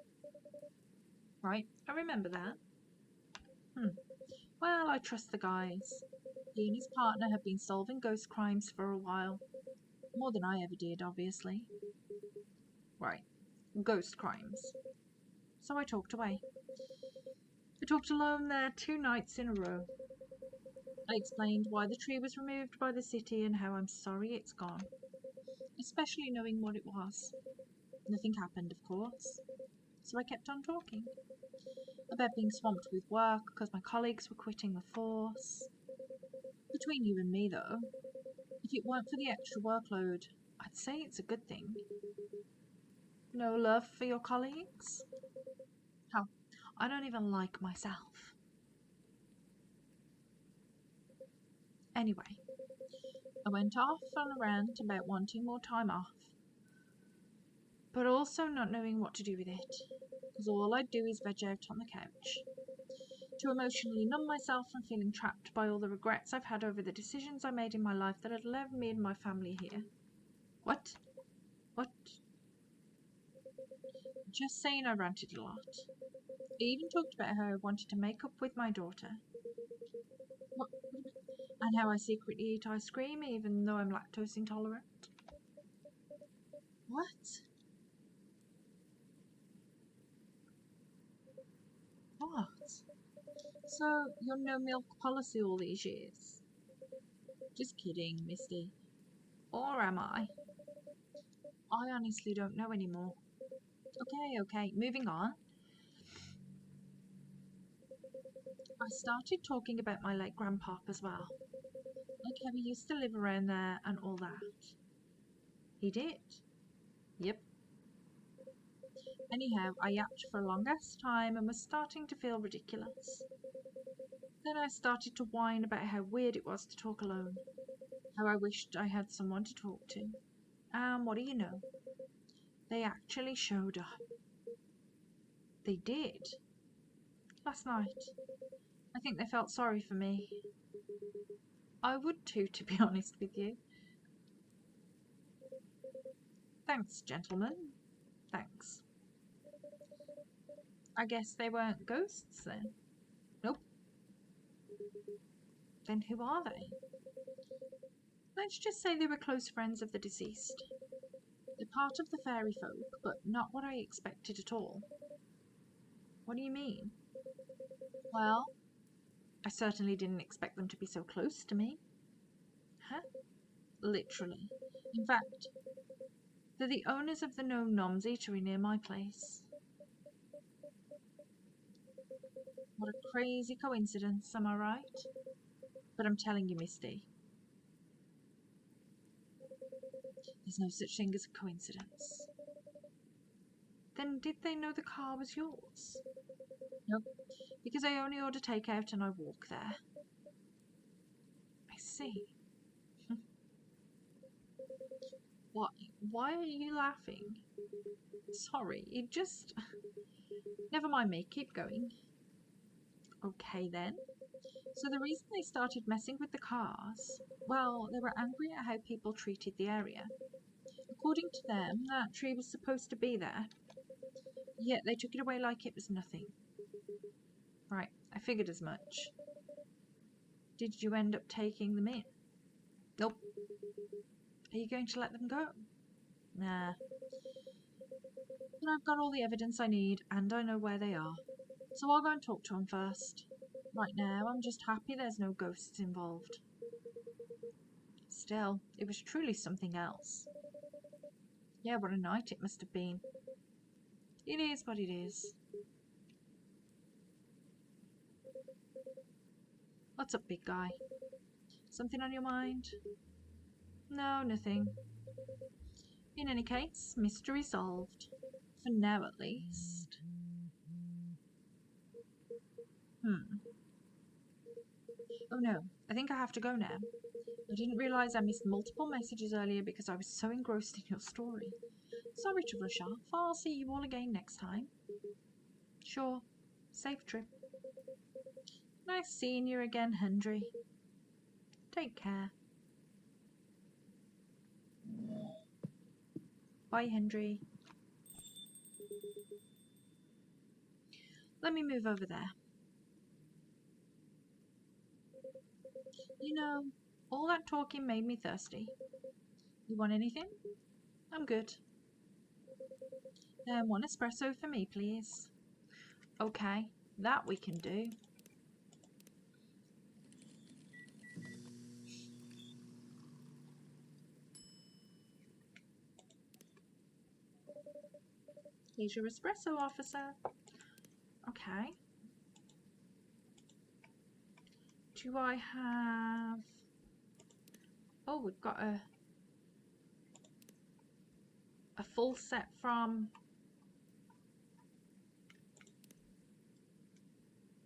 Speaker 1: Right, I remember that. Well, I trust the guys. He and his partner have been solving ghost crimes for a while. More than I ever did, obviously. Right, ghost crimes. So I talked away. I talked alone there 2 nights in a row. I explained why the tree was removed by the city and how I'm sorry it's gone, especially knowing what it was. Nothing happened, of course, so I kept on talking about being swamped with work because my colleagues were quitting the force. Between you and me, though, if it weren't for the extra workload, I'd say it's a good thing. No love for your colleagues? Hell, I don't even like myself. Anyway, I went off on a rant about wanting more time off, but also not knowing what to do with it, because all I'd do is veg out on the couch. To emotionally numb myself from feeling trapped by all the regrets I've had over the decisions I made in my life that had led me and my family here. What? Just saying I ranted a lot. I even talked about how I wanted to make up with my daughter. What? And how I secretly eat ice cream even though I'm lactose intolerant. What? What? So, your no milk policy all these years? Just kidding, Misty. Or am I? I honestly don't know anymore. Okay, moving on. I started talking about my late grandpop as well. Like how he used to live around there and all that. He did. Yep. Anyhow, I yapped for a long-ass time and was starting to feel ridiculous. Then I started to whine about how weird it was to talk alone. How I wished I had someone to talk to. And what do you know? They actually showed up. They did. Last night. I think they felt sorry for me. I would too, to be honest with you. Thanks, gentlemen. Thanks. I guess they weren't ghosts then? Nope. Then who are they? Let's just say they were close friends of the deceased. They're part of the fairy folk, but not what I expected at all. What do you mean? Well, I certainly didn't expect them to be so close to me. Huh? Literally. In fact, they're the owners of the Gnome Noms eatery near my place. What a crazy coincidence, am I right? But I'm telling you, Misty, there's no such thing as a coincidence. Then did they know the car was yours? Nope, because I only order takeout and I walk there. I see. What? Why are you laughing? Sorry, it just... Never mind me, keep going. Okay then. So the reason they started messing with the cars, well, they were angry at how people treated the area. According to them, that tree was supposed to be there, yet they took it away like it was nothing. Right, I figured as much. Did you end up taking them in? Nope. Are you going to let them go? Nah. But I've got all the evidence I need, and I know where they are. So I'll go and talk to them first. Right now, I'm just happy there's no ghosts involved. Still, it was truly something else. Yeah, what a night it must have been. It is what it is. What's up, big guy? Something on your mind? No, nothing. In any case, mystery solved. For now, at least. Oh no, I think I have to go now. I didn't realise I missed multiple messages earlier because I was so engrossed in your story. Sorry to rush off. I'll see you all again next time. Sure. Safe trip. Nice seeing you again, Hendry. Take care. Bye, Hendry. Let me move over there. You know, all that talking made me thirsty. You want anything? I'm good. Then one espresso for me, please. Okay, that we can do. Here's your espresso, officer. Okay. Do I have... Oh, we've got a full set from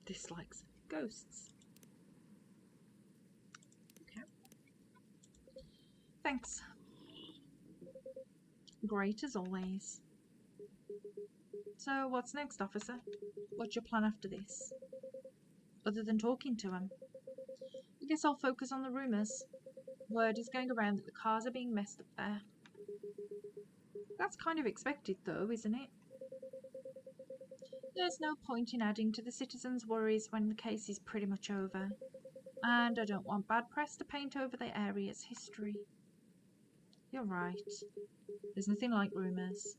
Speaker 1: Dislikes Ghosts. Okay. Thanks. Great as always. So what's next, officer? What's your plan after this? Other than talking to him? I guess I'll focus on the rumours. Word is going around that the cars are being messed up there. That's kind of expected though, isn't it? There's no point in adding to the citizens' worries when the case is pretty much over. And I don't want bad press to paint over the area's history. You're right. There's nothing like rumours.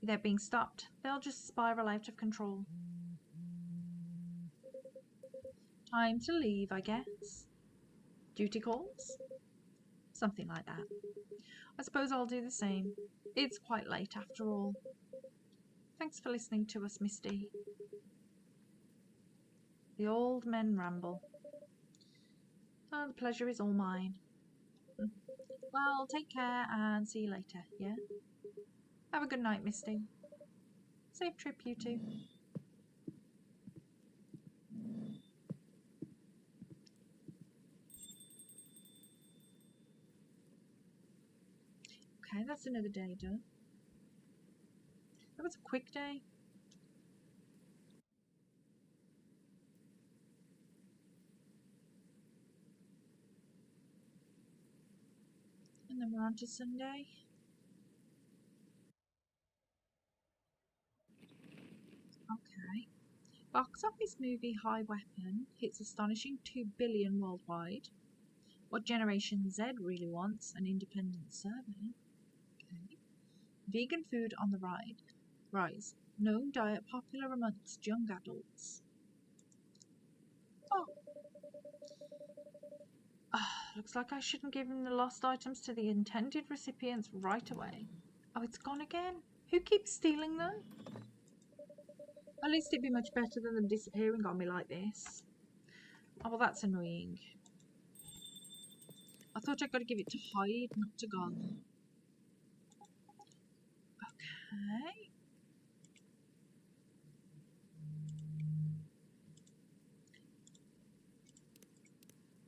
Speaker 1: Without being stopped, they'll just spiral out of control. Time to leave, I guess. Duty calls? Something like that. I suppose I'll do the same. It's quite late after all. Thanks for listening to us, Misty. The old men ramble. Oh, the pleasure is all mine. Well, take care and see you later, yeah? Have a good night, Misty. Safe trip, you two. Okay, that's another day done. That was a quick day. And then we're on to Sunday. Okay. Box office movie High Weapon hits astonishing $2 billion worldwide. What Generation Z really wants, an independent survey. Okay. Vegan food on the rise. Known diet popular amongst young adults. Oh. Looks like I shouldn't give him the lost items to the intended recipients right away. Oh, it's gone again? Who keeps stealing them? At least it'd be much better than them disappearing on me like this. Oh, well, that's annoying. I thought I'd got to give it to Hyde, not to God. Okay.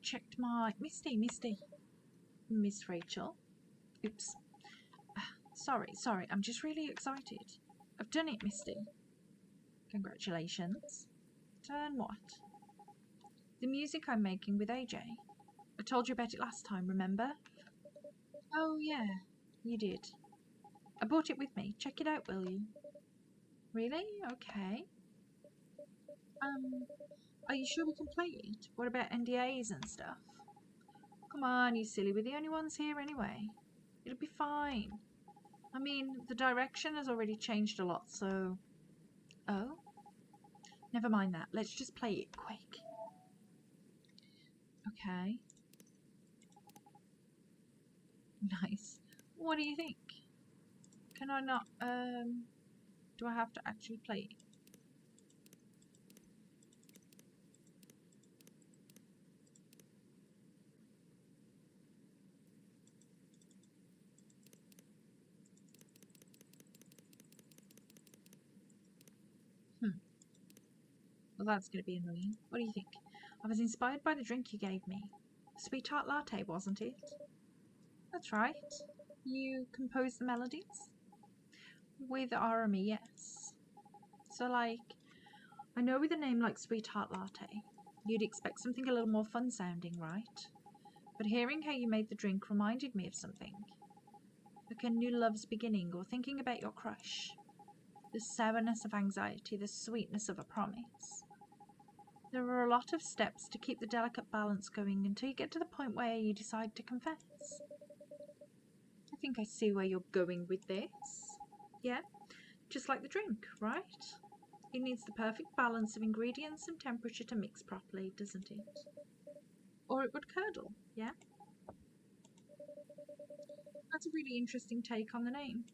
Speaker 1: Checked my... Misty. Miss Rachel. Oops. Sorry, I'm just really excited. I've done it, Misty. Congratulations. Turn what? The music I'm making with AJ. I told you about it last time, remember? Oh, yeah, you did. I brought it with me. Check it out, will you? Really? Okay. Are you sure we can play it? What about NDAs and stuff? Come on, you silly. We're the only ones here anyway. It'll be fine. I mean, the direction has already changed a lot, so... Oh? Never mind that. Let's just play it quick. Okay. Nice. What do you think? Can I not, do I have to actually play it? Well, that's going to be annoying. What do you think? I was inspired by the drink you gave me. Sweetheart latte, wasn't it? That's right. You composed the melodies? With RME, yes. So, like, I know with a name like Sweetheart Latte, you'd expect something a little more fun sounding, right? But hearing how you made the drink reminded me of something. Like a new love's beginning, or thinking about your crush. The sourness of anxiety, the sweetness of a promise. There are a lot of steps to keep the delicate balance going until you get to the point where you decide to confess. I think I see where you're going with this. Yeah, just like the drink, right? It needs the perfect balance of ingredients and temperature to mix properly, doesn't it? Or it would curdle, yeah? That's a really interesting take on the name.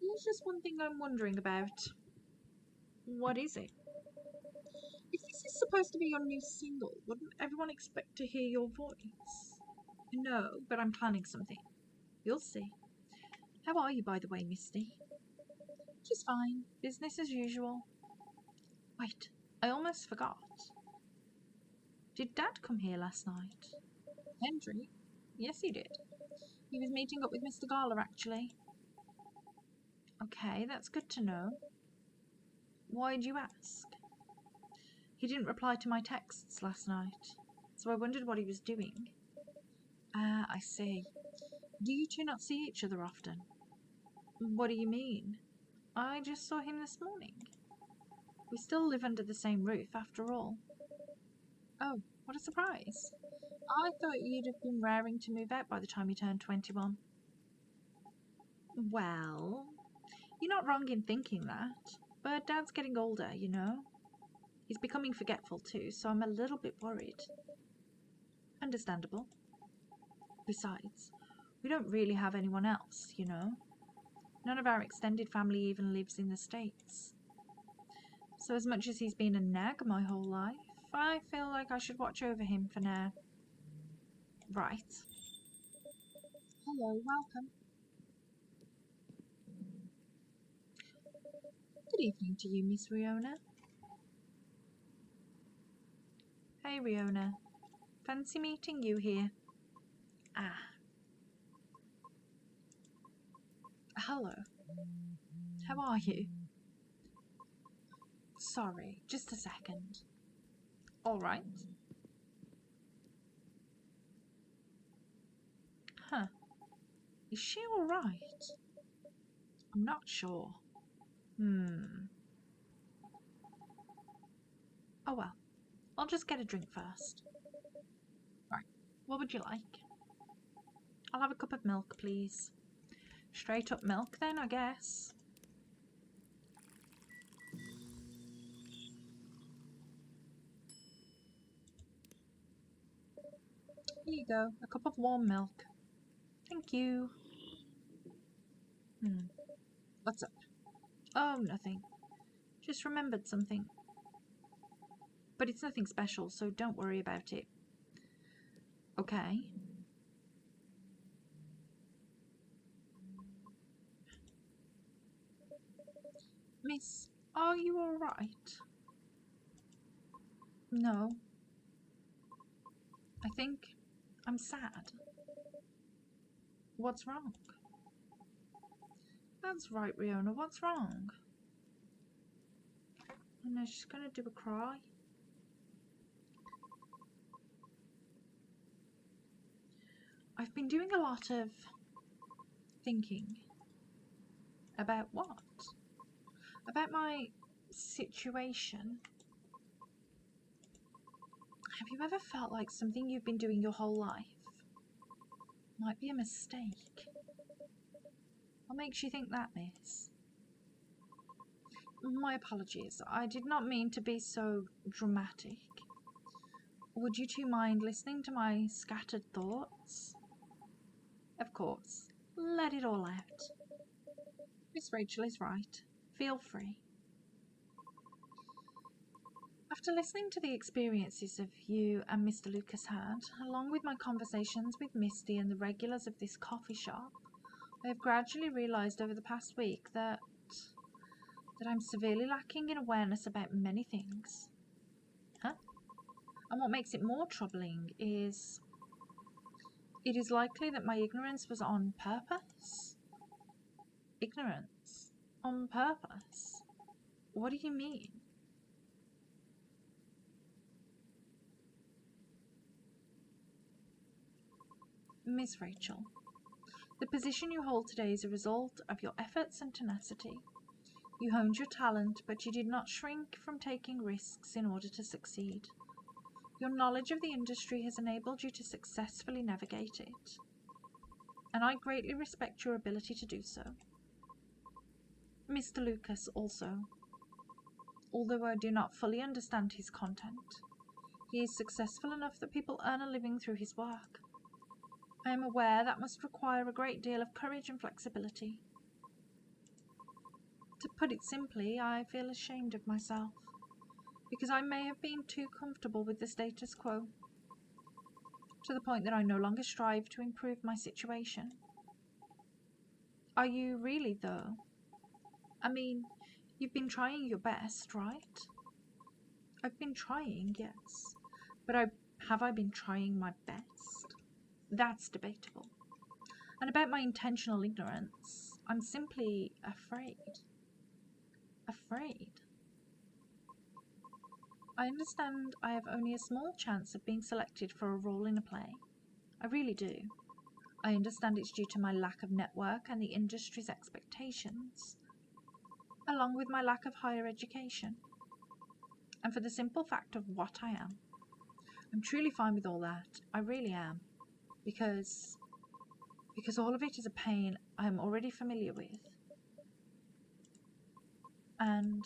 Speaker 1: There's just one thing I'm wondering about. What is it? If this is supposed to be your new single, wouldn't everyone expect to hear your voice? No, but I'm planning something. You'll see. How are you, by the way, Misty? Just fine. Business as usual. Wait, I almost forgot. Did Dad come here last night? Henry? Yes, he did. He was meeting up with Mr. Gala, actually. Okay, that's good to know. Why'd you ask? He didn't reply to my texts last night, so I wondered what he was doing. Ah, I see. Do you two not see each other often? What do you mean? I just saw him this morning. We still live under the same roof, after all. Oh, what a surprise. I thought you'd have been raring to move out by the time you turned 21. Well, you're not wrong in thinking that, but Dad's getting older, you know. He's becoming forgetful too, so I'm a little bit worried. Understandable. Besides, we don't really have anyone else, you know. None of our extended family even lives in the States. So as much as he's been a nag my whole life, I feel like I should watch over him for now. Right. Hello, welcome. Good evening to you, Miss Riona. Hey, Riona. Fancy meeting you here. Ah. Hello. How are you? Sorry, just a second. All right. Huh. Is she all right? I'm not sure. Oh well. I'll just get a drink first. Right. What would you like? I'll have a cup of milk, please. Straight up milk then, I guess. Here you go, a cup of warm milk. Thank you. What's up? Oh, nothing. Just remembered something. But it's nothing special, so don't worry about it. Okay. Miss, are you alright? No. I think I'm sad. What's wrong? That's right, Riona, what's wrong? Oh no, she's gonna do a cry. I've been doing a lot of thinking. About what? About my situation. Have you ever felt like something you've been doing your whole life might be a mistake? What makes you think that, miss? My apologies. I did not mean to be so dramatic. Would you two mind listening to my scattered thoughts? Of course. Let it all out. Miss Rachel is right. Feel free. After listening to the experiences of you and Mr. Lucas had, along with my conversations with Misty and the regulars of this coffee shop, I have gradually realised over the past week that I'm severely lacking in awareness about many things. Huh? And what makes it more troubling is it is likely that my ignorance was on purpose. Ignorance? On purpose? What do you mean? Miss Rachel, the position you hold today is a result of your efforts and tenacity. You honed your talent, but you did not shrink from taking risks in order to succeed. Your knowledge of the industry has enabled you to successfully navigate it, and I greatly respect your ability to do so. Mr. Lucas also, although I do not fully understand his content, he is successful enough that people earn a living through his work. I am aware that must require a great deal of courage and flexibility. To put it simply, I feel ashamed of myself, because I may have been too comfortable with the status quo, to the point that I no longer strive to improve my situation. Are you really, though? I mean, you've been trying your best, right? I've been trying, yes, but have I been trying my best? That's debatable. And about my intentional ignorance, I'm simply afraid. Afraid. I understand I have only a small chance of being selected for a role in a play. I really do. I understand it's due to my lack of network and the industry's expectations, along with my lack of higher education, and for the simple fact of what I am. I'm truly fine with all that. I really am. Because all of it is a pain I am already familiar with. And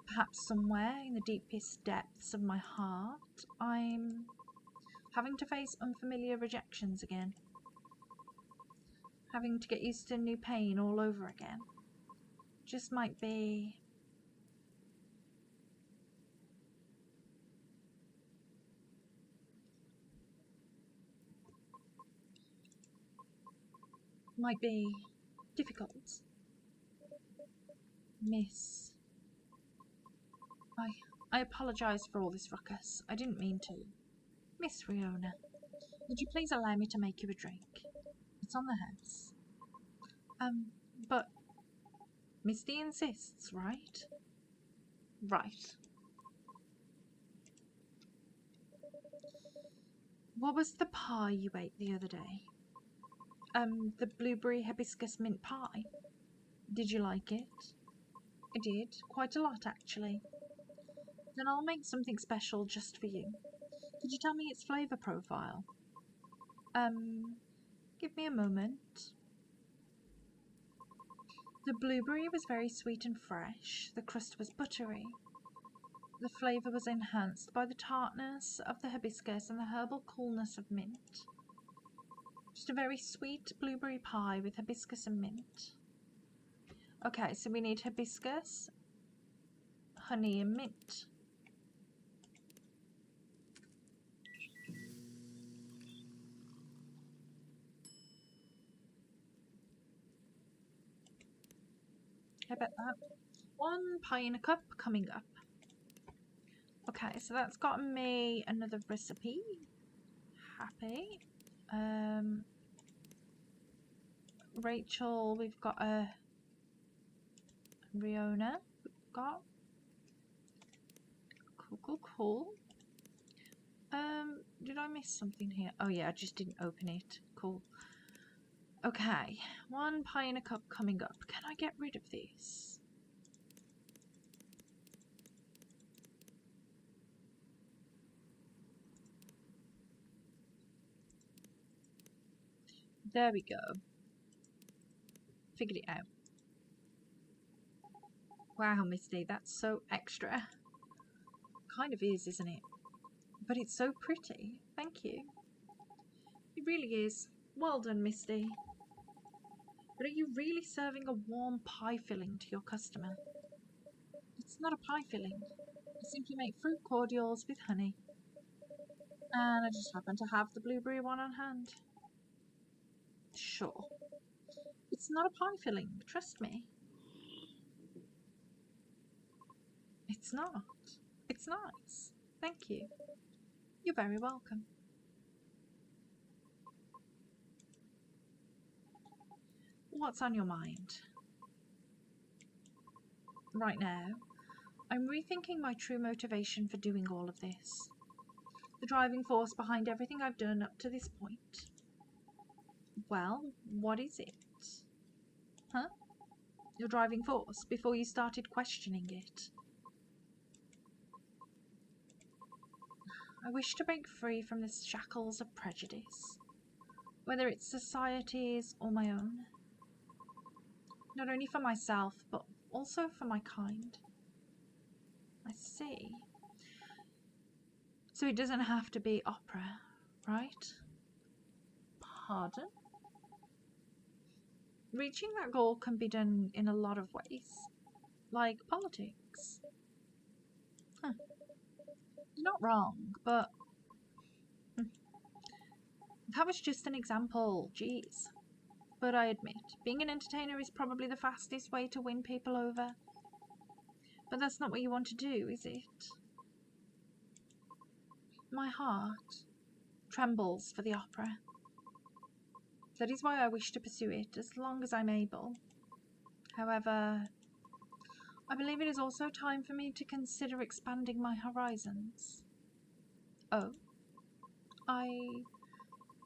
Speaker 1: perhaps somewhere in the deepest depths of my heart, I'm having to face unfamiliar rejections again. Having to get used to new pain all over again. Just might be... difficult. Miss... I apologise for all this ruckus. I didn't mean to. Miss Riona, would you please allow me to make you a drink? It's on the house. But... Misty insists, right? Right. What was the pie you ate the other day? The blueberry hibiscus mint pie. Did you like it? I did, quite a lot actually. Then I'll make something special just for you. Could you tell me its flavour profile? Give me a moment. The blueberry was very sweet and fresh. The crust was buttery. The flavour was enhanced by the tartness of the hibiscus and the herbal coolness of mint. Just a very sweet blueberry pie with hibiscus and mint. Okay, so we need hibiscus, honey and mint. How about that? 1 pie in a cup coming up. Okay, so that's gotten me another recipe. Happy. Rachel, we've got a Riona. We've got cool. Did I miss something here? Oh yeah, I just didn't open it. Cool. Okay, 1 pie in a cup coming up. Can I get rid of this? There we go. Figured it out. Wow, Misty, that's so extra. Kind of is, isn't it? But it's so pretty. Thank you. It really is. Well done, Misty. But are you really serving a warm pie filling to your customer? It's not a pie filling. I simply make fruit cordials with honey. And I just happen to have the blueberry one on hand. Sure. It's not a pie filling, trust me. It's not. It's nice. Thank you. You're very welcome. What's on your mind? Right now, I'm rethinking my true motivation for doing all of this. The driving force behind everything I've done up to this point. Well, what is it? Huh? Your driving force before you started questioning it. I wish to break free from the shackles of prejudice, whether it's society's or my own. Not only for myself, but also for my kind. I see. So it doesn't have to be opera, right? Pardon? Reaching that goal can be done in a lot of ways, like politics. Huh. You're not wrong, but that was just an example, jeez. But I admit, being an entertainer is probably the fastest way to win people over. But that's not what you want to do, is it? My heart trembles for the opera. That is why I wish to pursue it as long as I'm able. However, I believe it is also time for me to consider expanding my horizons. Oh? I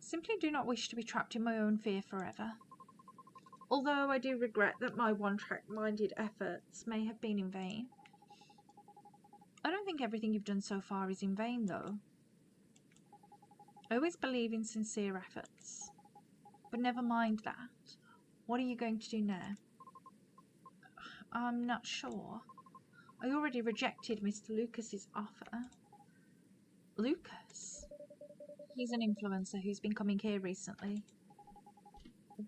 Speaker 1: simply do not wish to be trapped in my own fear forever. Although I do regret that my one-track-minded efforts may have been in vain. I don't think everything you've done so far is in vain, though. I always believe in sincere efforts. But never mind that. What are you going to do now? I'm not sure. I already rejected Mr. Lucas's offer. Lucas? He's an influencer who's been coming here recently.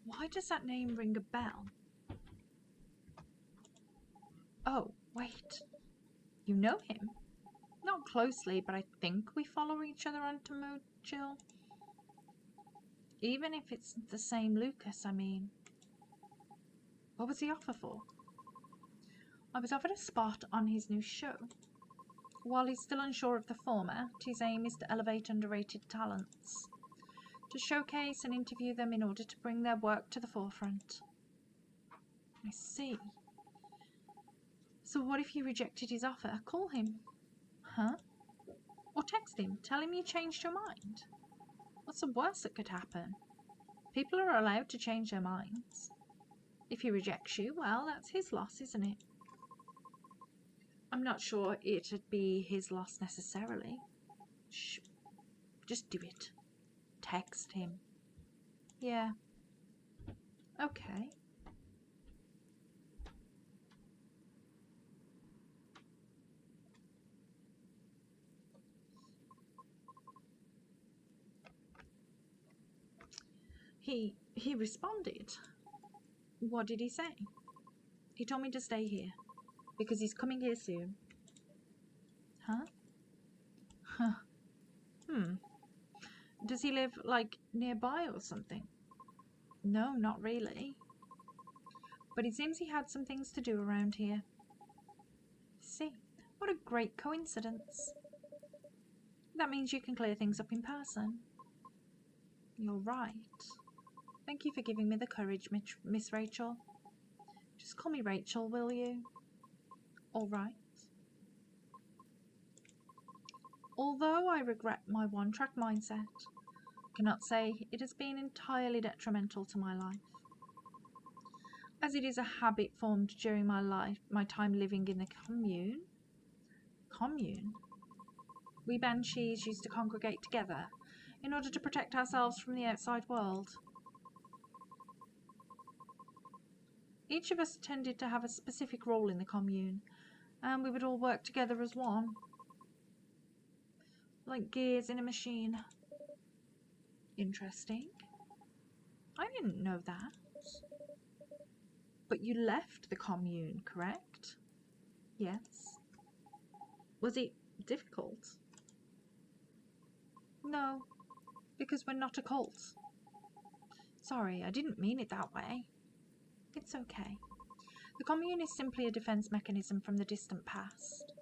Speaker 1: Why does that name ring a bell? Oh, wait. You know him? Not closely, but I think we follow each other on Tomochill. Even if it's the same Lucas, I mean. What was the offer for? I was offered a spot on his new show. While he's still unsure of the format, his aim is to elevate underrated talents, to showcase and interview them in order to bring their work to the forefront. I see. So what if you rejected his offer? Call him. Huh? Or text him. Tell him you changed your mind. What's the worst that could happen? People are allowed to change their minds. If he rejects you, well, that's his loss, isn't it? I'm not sure it'd be his loss necessarily. Shh. Just do it. Text him. Yeah. Okay. He responded. What did he say? He told me to stay here, because he's coming here soon. Huh? Huh. Does he live, like, nearby or something? No, not really. But it seems he had some things to do around here. See, what a great coincidence. That means you can clear things up in person. You're right. Thank you for giving me the courage, Miss Rachel. Just call me Rachel, will you? All right. Although I regret my one-track mindset, I cannot say it has been entirely detrimental to my life, as it is a habit formed during my time living in the commune. Commune? We banshees used to congregate together in order to protect ourselves from the outside world. Each of us tended to have a specific role in the commune, and we would all work together as one. Like gears in a machine. Interesting. I didn't know that. But you left the commune, correct? Yes. Was it difficult? No, because we're not a cult. Sorry, I didn't mean it that way. It's okay. The commune is simply a defense mechanism from the distant past.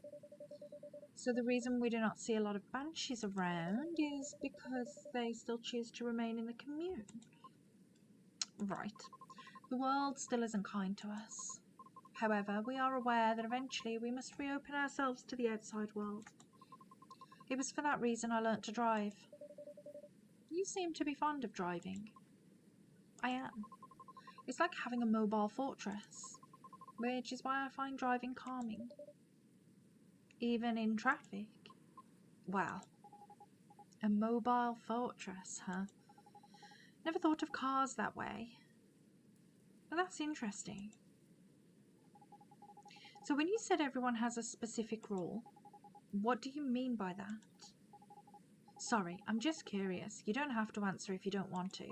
Speaker 1: So the reason we do not see a lot of banshees around is because they still choose to remain in the commune. Right. The world still isn't kind to us. However, we are aware that eventually we must reopen ourselves to the outside world. It was for that reason I learnt to drive. You seem to be fond of driving. I am. It's like having a mobile fortress, which is why I find driving calming. Even in traffic. Well, a mobile fortress, huh? Never thought of cars that way. But that's interesting. So when you said everyone has a specific role, what do you mean by that? Sorry, I'm just curious. You don't have to answer if you don't want to.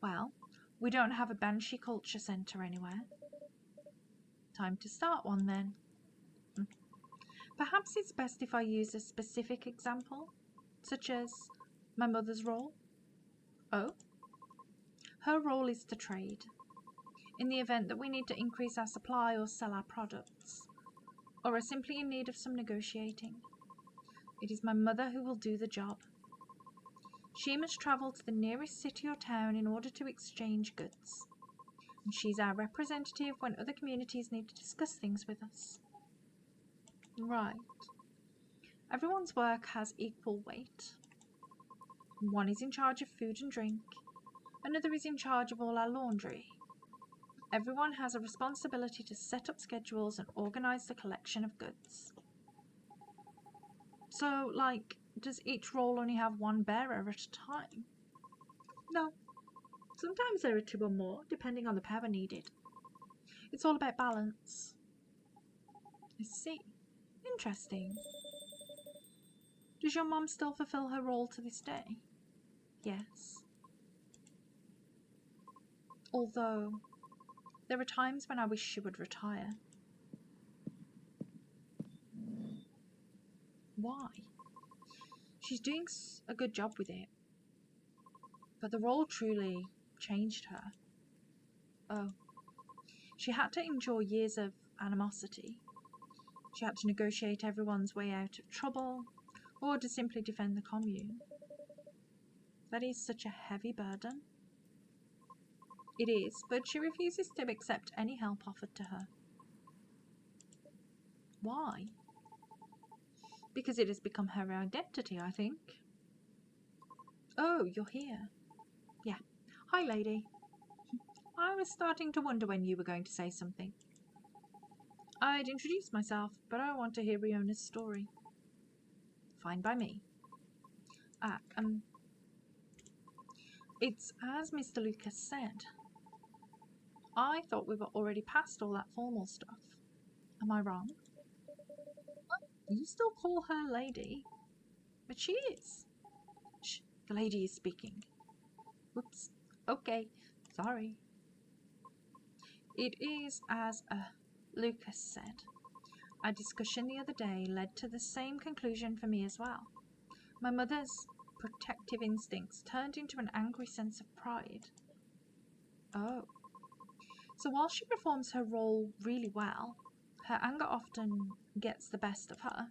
Speaker 1: Well, we don't have a Banshee Culture Centre anywhere. Time to start one then. Perhaps it's best if I use a specific example, such as my mother's role. Oh? Her role is to trade. In the event that we need to increase our supply or sell our products, or are simply in need of some negotiating, it is my mother who will do the job. She must travel to the nearest city or town in order to exchange goods, and she's our representative when other communities need to discuss things with us. Right. Everyone's work has equal weight. One is in charge of food and drink, another is in charge of all our laundry. Everyone has a responsibility to set up schedules and organise the collection of goods. So, does each role only have one bearer at a time? No. Sometimes there are two or more, depending on the power needed. It's all about balance. I see. Interesting. Does your mom still fulfill her role to this day? Yes. Although, there are times when I wish she would retire. Why? She's doing a good job with it. But the role truly changed her. Oh. She had to endure years of animosity. She had to negotiate everyone's way out of trouble, or to simply defend the commune. That is such a heavy burden. It is, but she refuses to accept any help offered to her. Why? Because it has become her identity, I think. Oh, you're here. Yeah. Hi, lady. I was starting to wonder when you were going to say something. I'd introduce myself, but I want to hear Riona's story. Fine by me. It's as Mr. Lucas said. I thought we were already past all that formal stuff. Am I wrong? You still call her lady? But she is. Shh, the lady is speaking. Whoops. Okay, sorry. It is as Lucas said. Our discussion the other day led to the same conclusion for me as well. My mother's protective instincts turned into an angry sense of pride. Oh. So while she performs her role really well, her anger often gets the best of her.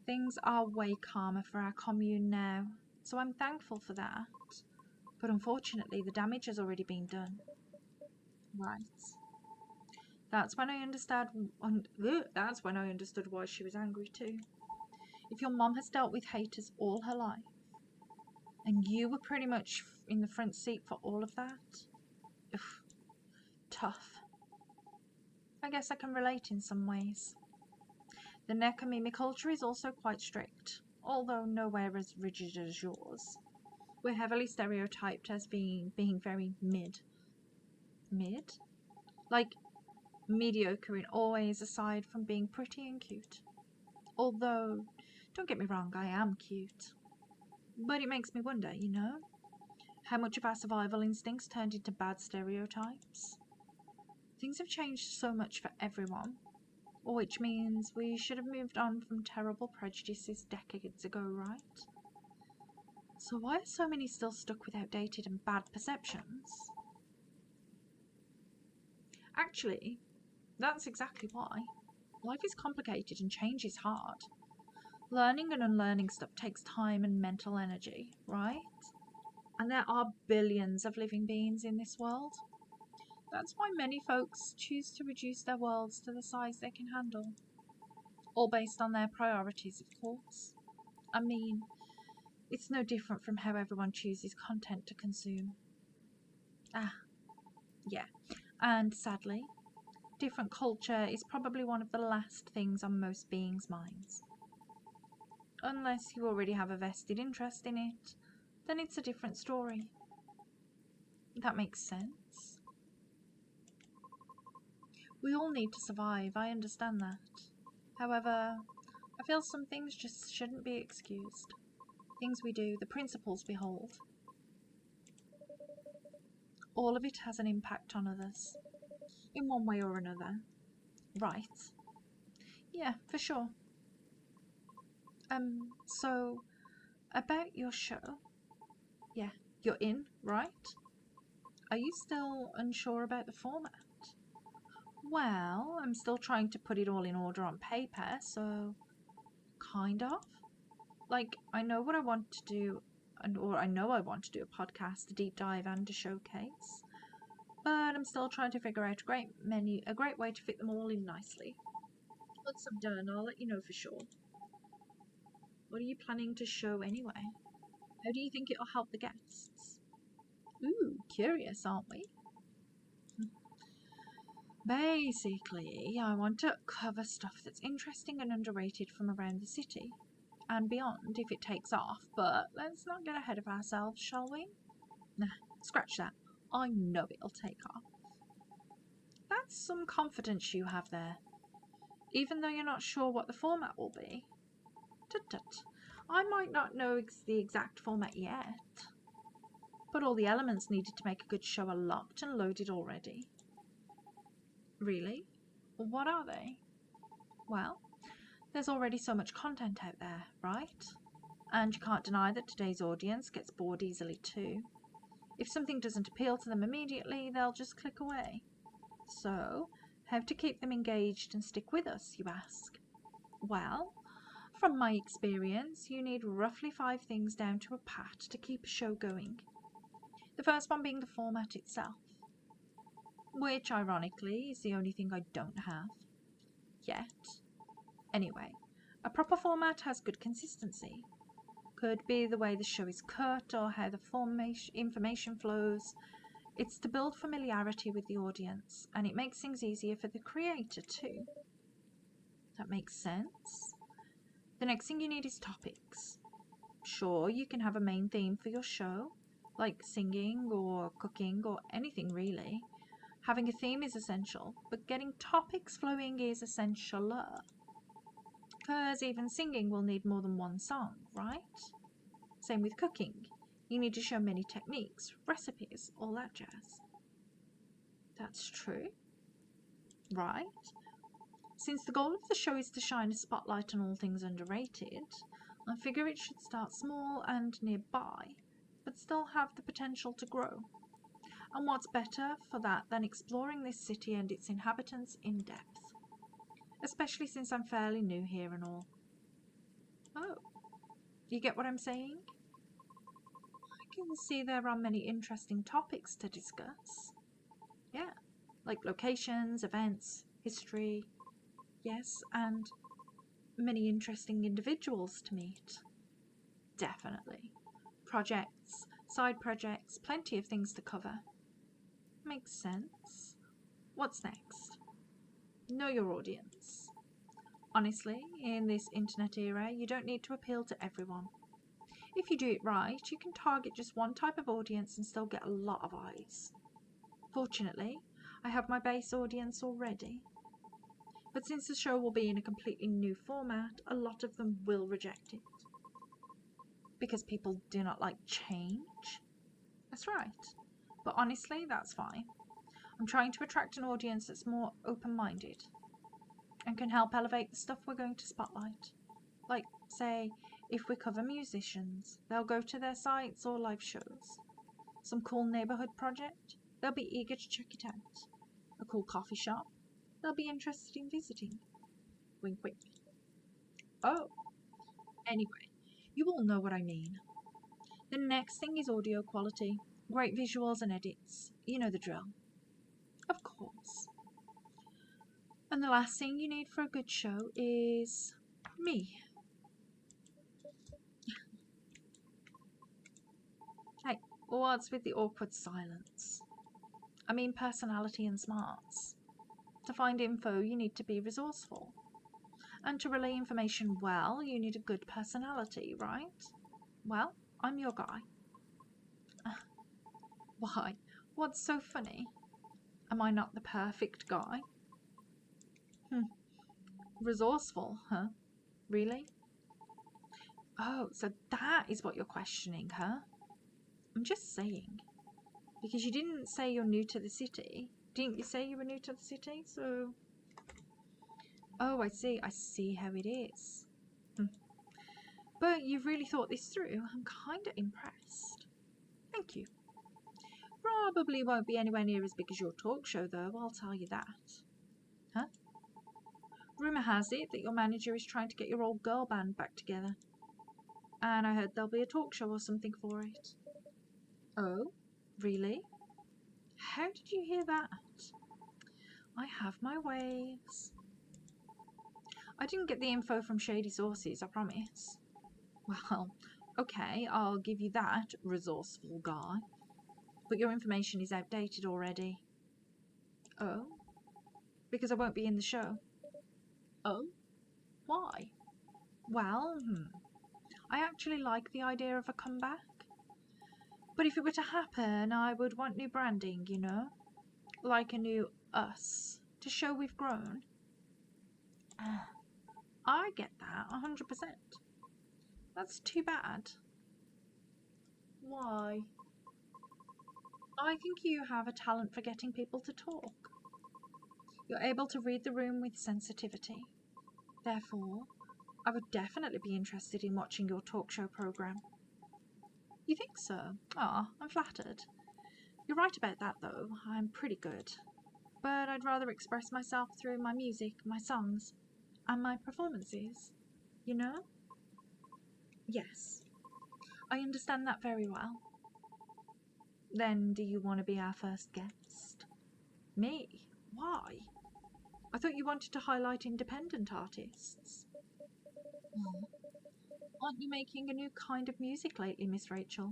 Speaker 1: Things are way calmer for our commune now, so I'm thankful for that. But unfortunately, the damage has already been done. Right. That's when I understood why she was angry too. If your mom has dealt with haters all her life, and you were pretty much in the front seat for all of that, tough. I guess I can relate in some ways. The Nekomimi culture is also quite strict, although nowhere as rigid as yours. We're heavily stereotyped as being very mid. Mid? Like mediocre in all ways aside from being pretty and cute. Although, don't get me wrong, I am cute. But it makes me wonder, how much of our survival instincts turned into bad stereotypes. Things have changed so much for everyone, which means we should have moved on from terrible prejudices decades ago, right? So why are so many still stuck with outdated and bad perceptions? Actually, that's exactly why. Life is complicated and change is hard. Learning and unlearning stuff takes time and mental energy, right? And there are billions of living beings in this world. That's why many folks choose to reduce their worlds to the size they can handle. All based on their priorities, of course. I mean, It's no different from how everyone chooses content to consume. Ah, yeah. And sadly, different culture is probably one of the last things on most beings' minds. Unless you already have a vested interest in it, then it's a different story. That makes sense. We all need to survive, I understand that. However, I feel some things just shouldn't be excused. Things we do, the principles we hold. All of it has an impact on others, in one way or another. Right. Yeah, for sure. So, about your show. Yeah, you're in, right? Are you still unsure about the format? Well, I'm still trying to put it all in order on paper, so kind of. Like, I know what I want to do, or I know I want to do a podcast, a deep dive, and a showcase. But I'm still trying to figure out a great way to fit them all in nicely. Once I'm done, I'll let you know for sure. What are you planning to show anyway? How do you think it'll help the guests? Ooh, curious, aren't we? Basically, I want to cover stuff that's interesting and underrated from around the city and beyond if it takes off, but let's not get ahead of ourselves, shall we? Nah, scratch that. I know it'll take off. That's some confidence you have there, even though you're not sure what the format will be. Tut-tut. I might not know the exact format yet, but all the elements needed to make a good show are locked and loaded already. Really? What are they? Well, there's already so much content out there, right? And you can't deny that today's audience gets bored easily too. If something doesn't appeal to them immediately, they'll just click away. So, how to keep them engaged and stick with us, you ask? Well, from my experience, you need roughly 5 things down to a pat to keep a show going. The first one being the format itself, which ironically is the only thing I don't have yet. Anyway, a proper format has good consistency. Could be the way the show is cut or how the information flows. It's to build familiarity with the audience, and it makes things easier for the creator too. That makes sense? The next thing you need is topics. Sure, you can have a main theme for your show, like singing or cooking or anything really. Having a theme is essential, but getting topics flowing is essentialer. Because even singing will need more than one song, right? Same with cooking. You need to show many techniques, recipes, all that jazz. That's true. Right? Since the goal of the show is to shine a spotlight on all things underrated, I figure it should start small and nearby, but still have the potential to grow. And what's better for that than exploring this city and its inhabitants in depth? Especially since I'm fairly new here and all. Oh, you get what I'm saying? I can see there are many interesting topics to discuss. Yeah, like locations, events, history, yes, and many interesting individuals to meet. Definitely. Projects, side projects, plenty of things to cover. Makes sense. What's next? Know your audience. Honestly, in this internet era, you don't need to appeal to everyone. If you do it right, you can target just one type of audience and still get a lot of eyes. Fortunately, I have my base audience already. But since the show will be in a completely new format, a lot of them will reject it. Because people do not like change. That's right. But honestly, that's fine. I'm trying to attract an audience that's more open-minded and can help elevate the stuff we're going to spotlight. Like, say, if we cover musicians, they'll go to their sites or live shows. Some cool neighborhood project, they'll be eager to check it out. A cool coffee shop, they'll be interested in visiting. Wink, wink. Oh, anyway, you all know what I mean. The next thing is audio quality. Great visuals and edits. You know the drill. Of course. And the last thing you need for a good show is me. What's with the awkward silence? I mean personality and smarts. To find info, you need to be resourceful. And to relay information well, you need a good personality, right? Well, I'm your guy. Why? What's so funny? Am I not the perfect guy? Resourceful, huh? Really? Oh, so that is what you're questioning, huh? I'm just saying. Because you didn't say you're new to the city. Didn't you say you were new to the city? So... Oh, I see. I see how it is. But you've really thought this through. I'm kind of impressed. Thank you. Probably won't be anywhere near as big as your talk show, though, I'll tell you that. Huh? Rumour has it that your manager is trying to get your old girl band back together. And I heard there'll be a talk show or something for it. Oh? Really? How did you hear that? I have my ways. I didn't get the info from shady sources, I promise. Well, okay, I'll give you that, resourceful guy. But your information is outdated already. Oh? Because I won't be in the show. Oh? Why? Well, I actually like the idea of a comeback. But if it were to happen, I would want new branding, you know? Like a new us, to show we've grown. I get that, 100%. That's too bad. Why? I think you have a talent for getting people to talk. You're able to read the room with sensitivity. Therefore, I would definitely be interested in watching your talk show program. You think so? Ah, I'm flattered. You're right about that, though. I'm pretty good. But I'd rather express myself through my music, my songs, and my performances. You know? Yes. I understand that very well. Then do you want to be our first guest? Me? Why? I thought you wanted to highlight independent artists. Oh. Aren't you making a new kind of music lately, Miss Rachel?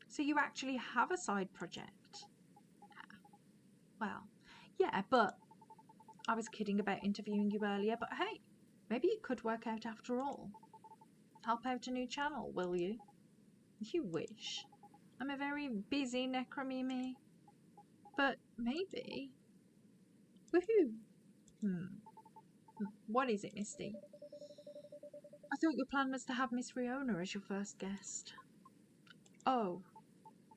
Speaker 1: So you actually have a side project? Well, yeah, but I was kidding about interviewing you earlier, but hey, maybe it could work out after all. Help out a new channel, will you? You wish. I'm a very busy necromeme. But maybe. Woohoo! What is it, Misty? I thought your plan was to have Miss Riona as your first guest. Oh,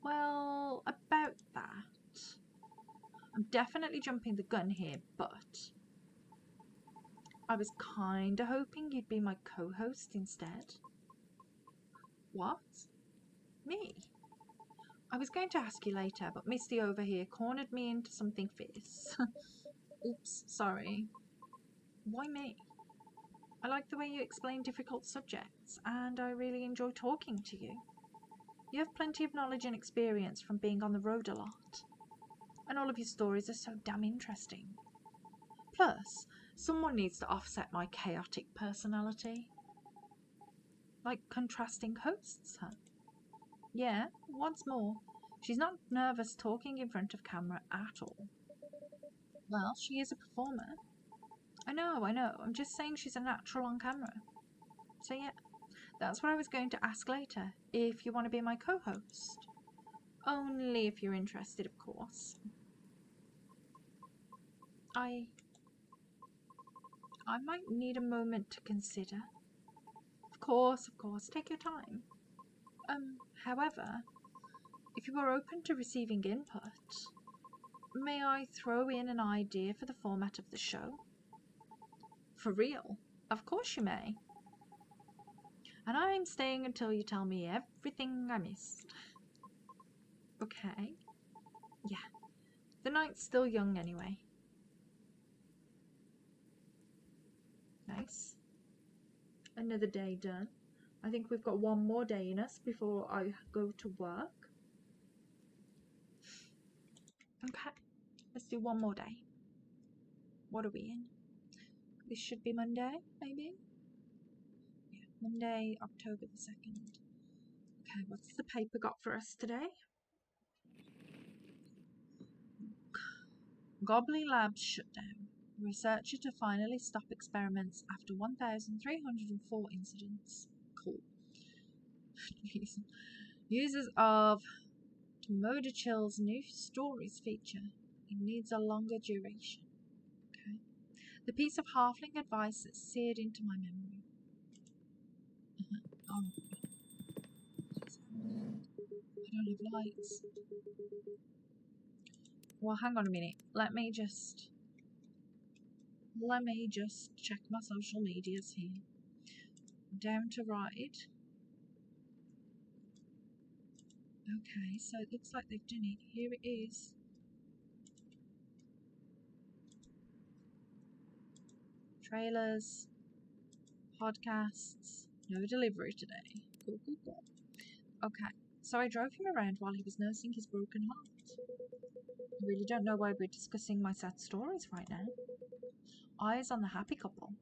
Speaker 1: well, about that. I'm definitely jumping the gun here, but I was kinda hoping you'd be my co-host instead. What? Me? I was going to ask you later, but Misty over here cornered me into something fierce. Oops, sorry. Why me? I like the way you explain difficult subjects, and I really enjoy talking to you. You have plenty of knowledge and experience from being on the road a lot, and all of your stories are so damn interesting. Plus, someone needs to offset my chaotic personality. Like contrasting hosts, huh? Yeah, once more, she's not nervous talking in front of camera at all. Well, she is a performer. I know, I'm just saying she's a natural on camera. So yeah, that's what I was going to ask later, if you want to be my co-host. Only if you're interested, of course. I might need a moment to consider. Of course, take your time. However, if you are open to receiving input, may I throw in an idea for the format of the show? For real? Of course you may. And I'm staying until you tell me everything I missed. Okay. Yeah. The night's still young anyway. Nice. Another day done. I think we've got one more day in us before I go to work. Okay. Let's do one more day. What are we in? This should be Monday, maybe? Yeah, Monday, October the 2nd. Okay, what's the paper got for us today? Goblin Labs shut down. Researcher to finally stop experiments after 1,304 incidents. Cool. Users of Tomodachill's new stories feature. It needs a longer duration. Okay. The piece of halfling advice that seared into my memory. Oh, what's happening? I don't have lights. Well, hang on a minute. Let me just check my social medias here. Down to right. Okay, so it looks like they've done it. Here it is. Trailers, podcasts, no delivery today. Cool, cool, cool. Okay, so I drove him around while he was nursing his broken heart. I really don't know why we're discussing my sad stories right now. Eyes on the happy couple.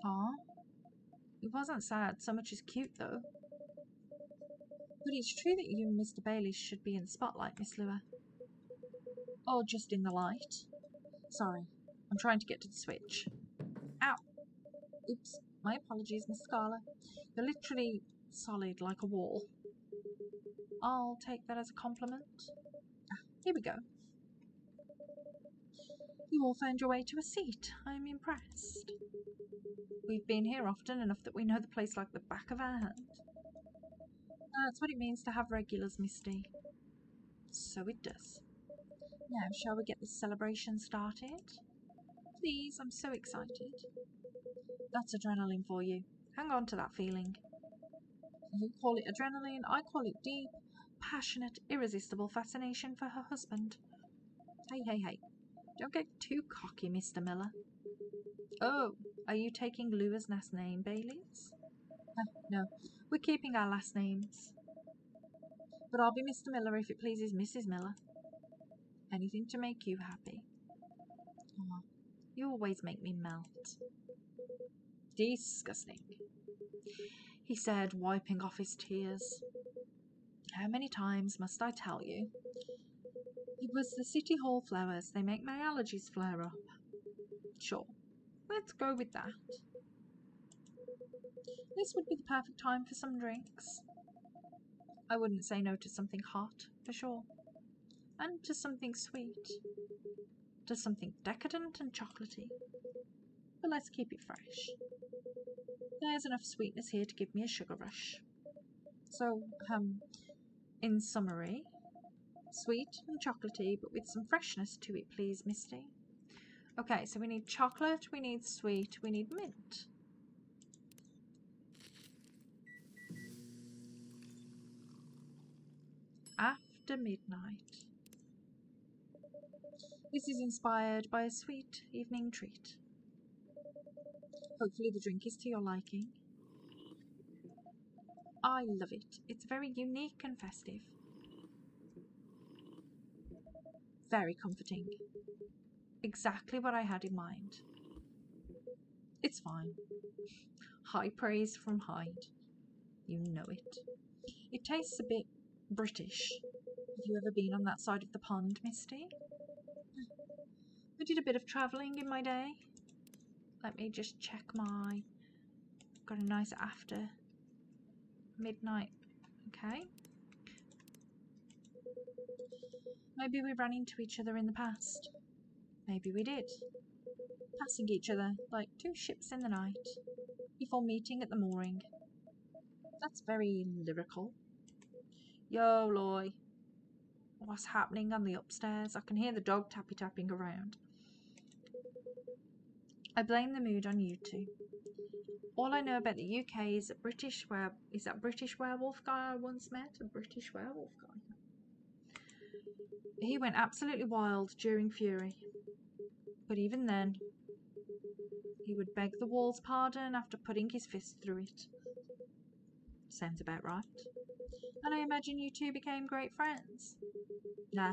Speaker 1: Aw, it wasn't sad so much as cute though. But it's true that you and Mr. Bailey should be in the spotlight, Miss Lua. Or just in the light. Sorry, I'm trying to get to the switch. Ow! Oops, my apologies, Miss Scarlet. You're literally solid like a wall. I'll take that as a compliment. Here we go. You all found your way to a seat. I'm impressed. We've been here often enough that we know the place like the back of our hand. That's what it means to have regulars, Misty. So it does. Now, shall we get this celebration started? Please, I'm so excited. That's adrenaline for you. Hang on to that feeling. You call it adrenaline, I call it deep, passionate, irresistible fascination for her husband. Hey, hey, hey. Don't get too cocky, Mr. Miller. Oh, are you taking Lua's last name, Bailey's? No, we're keeping our last names. But I'll be Mr. Miller if it pleases Mrs. Miller. Anything to make you happy. Oh, you always make me melt. Disgusting, he said, wiping off his tears. How many times must I tell you? It was the City Hall flowers. They make my allergies flare up. Sure, let's go with that. This would be the perfect time for some drinks. I wouldn't say no to something hot, for sure. And to something sweet. To something decadent and chocolatey. But let's keep it fresh. There's enough sweetness here to give me a sugar rush. So, in summary, sweet and chocolatey, but with some freshness to it, please, Misty. Okay, so we need chocolate, we need sweet, we need mint. After midnight. This is inspired by a sweet evening treat. Hopefully the drink is to your liking. I love it. It's very unique and festive. Very comforting. Exactly what I had in mind. It's fine. High praise from Hyde. You know it. It tastes a bit British. Have you ever been on that side of the pond, Misty? I did a bit of travelling in my day. Let me just check my... Got a nice after midnight. Okay. Maybe we ran into each other in the past. Maybe we did. Passing each other like two ships in the night, before meeting at the mooring. That's very lyrical. Yo, Loy. What's happening on the upstairs? I can hear the dog tapping around. I blame the mood on you two. All I know about the UK is that British werewolf guy I once met? A British werewolf guy. He went absolutely wild during Fury. But even then, he would beg the wall's pardon after putting his fist through it. Sounds about right. And I imagine you two became great friends. Nah.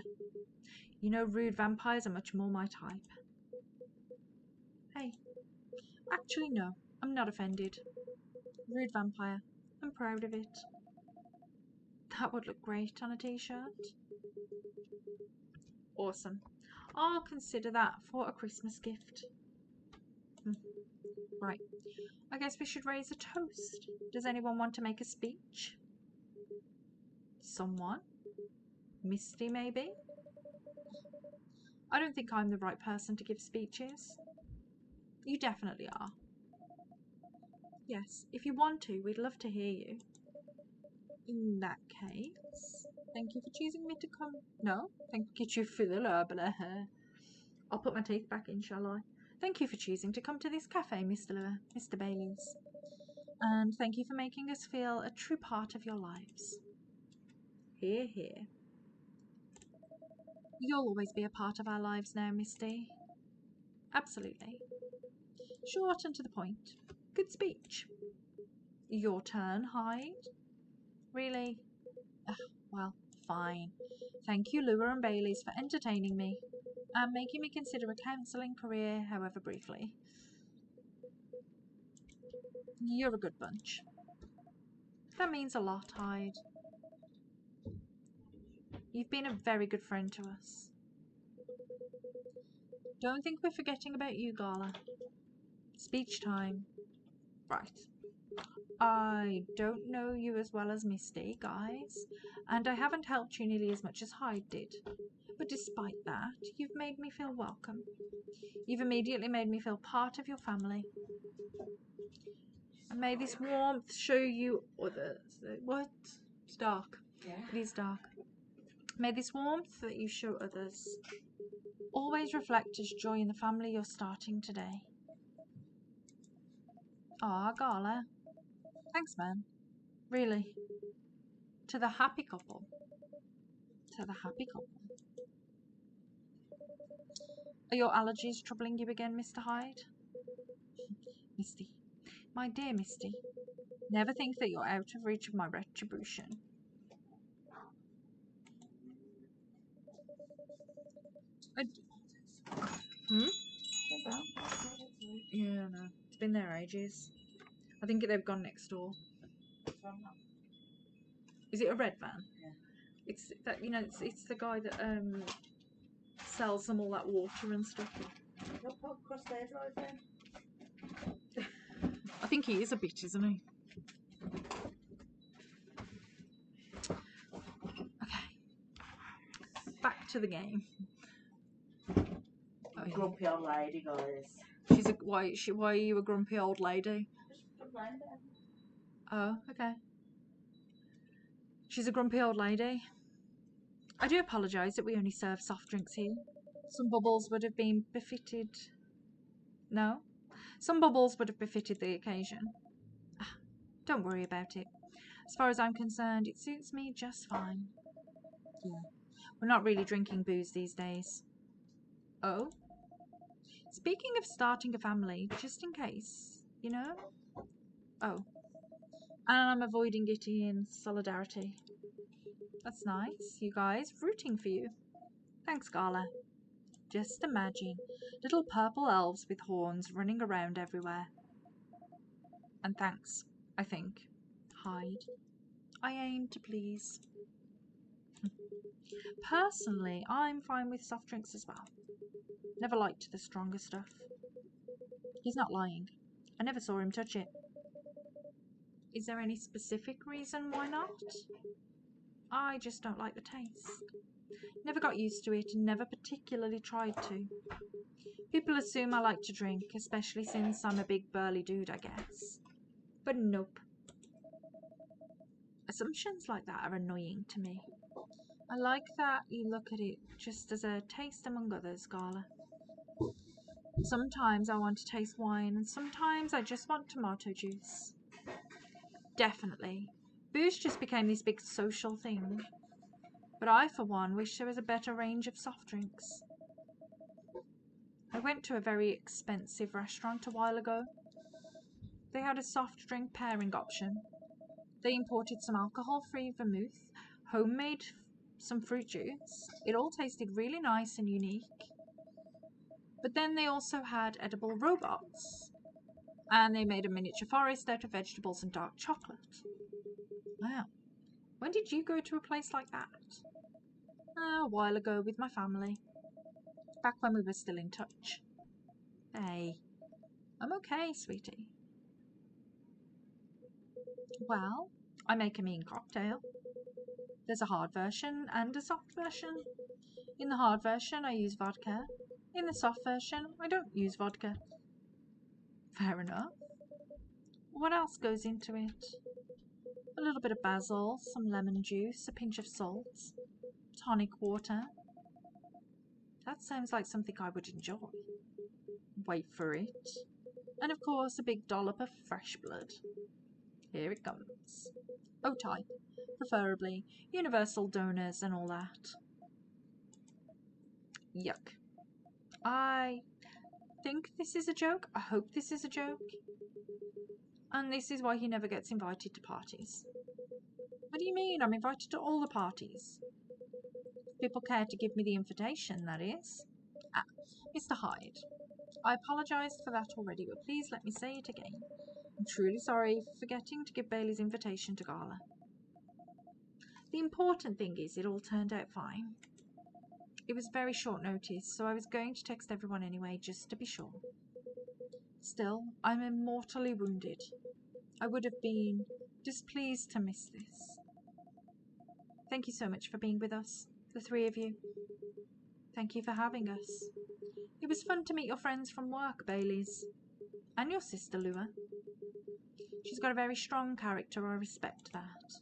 Speaker 1: You know, rude vampires are much more my type. Hey. Actually, no. I'm not offended. Rude vampire. I'm proud of it. That would look great on a t-shirt. Awesome. I'll consider that for a Christmas gift. Right. I guess we should raise a toast. Does anyone want to make a speech? Someone? Misty, maybe? I don't think I'm the right person to give speeches. You definitely are. Yes, if you want to, we'd love to hear you. In that case, thank you for choosing me to come. No, thank you for the I'll put my teeth back in, shall I? Thank you for choosing to come to this cafe, Mr. Bailey's. And thank you for making us feel a true part of your lives. Hear, hear. You'll always be a part of our lives now, Misty. Absolutely. Short and to the point. Good speech. Your turn, Hyde. Really? Well, fine. Thank you, Lua and Bailey's, for entertaining me and making me consider a counselling career, however briefly. You're a good bunch. That means a lot, Hyde. You've been a very good friend to us. Don't think we're forgetting about you, Gala. Speech time. Right. I don't know you as well as Misty, guys, and I haven't helped you nearly as much as Hyde did. But despite that, you've made me feel welcome. You've immediately made me feel part of your family. And may this warmth show you others. What? It's dark. Yeah. It is dark. May this warmth that you show others always reflect as joy in the family you're starting today. Ah, Gala. Thanks, man. Really. To the happy couple. To the happy couple. Are your allergies troubling you again, Mr. Hyde? Misty. My dear Misty. Never think that you're out of reach of my retribution. Yeah, no. It's been there ages. I think they've gone next door. Is it a red van? Yeah. It's that, you know, it's the guy that sells them all that water and stuff. Across their driveway. I think he is a bit, isn't he? Okay. Back to the game. Oh, yeah. Grumpy old lady, guys. She's a why are you a grumpy old lady? Oh, okay. She's a grumpy old lady. I do apologise that we only serve soft drinks here. Some bubbles would have been befitted. No? Some bubbles would have befitted the occasion. Don't worry about it. As far as I'm concerned, it suits me just fine. Yeah. We're not really drinking booze these days. Oh? Speaking of starting a family, just in case, you know? Oh. And I'm avoiding it in solidarity. That's nice. You guys, rooting for you. Thanks, Gala. Just imagine little purple elves with horns running around everywhere. And thanks, I think. Hyde. I aim to please. Personally, I'm fine with soft drinks as well. Never liked the stronger stuff. He's not lying. I never saw him touch it. Is there any specific reason why not? I just don't like the taste. Never got used to it and never particularly tried to. People assume I like to drink, especially since I'm a big burly dude, I guess. But nope. Assumptions like that are annoying to me. I like that you look at it just as a taste among others, Gala. Sometimes I want to taste wine, and sometimes I just want tomato juice. Definitely. Booze just became this big social thing. But I, for one, wish there was a better range of soft drinks. I went to a very expensive restaurant a while ago. They had a soft drink pairing option. They imported some alcohol-free vermouth, homemade some fruit juice. It all tasted really nice and unique. But then they also had edible robots. And they made a miniature forest out of vegetables and dark chocolate. Wow. When did you go to a place like that? A while ago with my family. Back when we were still in touch. Hey, I'm okay, sweetie. Well, I make a mean cocktail. There's a hard version and a soft version. In the hard version, I use vodka. In the soft version, I don't use vodka. Fair enough. What else goes into it? A little bit of basil, some lemon juice, a pinch of salt, tonic water. That sounds like something I would enjoy. Wait for it. And of course, a big dollop of fresh blood. Here it comes. O-type, preferably. Universal donors and all that. Yuck. I think this is a joke. I hope this is a joke. And this is why he never gets invited to parties. What do you mean? I'm invited to all the parties. People care to give me the invitation, that is. Ah, Mr. Hyde. I apologised for that already, but please let me say it again. I'm truly sorry for forgetting to give Bailey's invitation to gala. The important thing is it all turned out fine. It was very short notice, so I was going to text everyone anyway, just to be sure. Still, I'm immortally wounded. I would have been displeased to miss this. Thank you so much for being with us, the three of you. Thank you for having us. It was fun to meet your friends from work, Baileys. And your sister, Lua. She's got a very strong character, I respect that.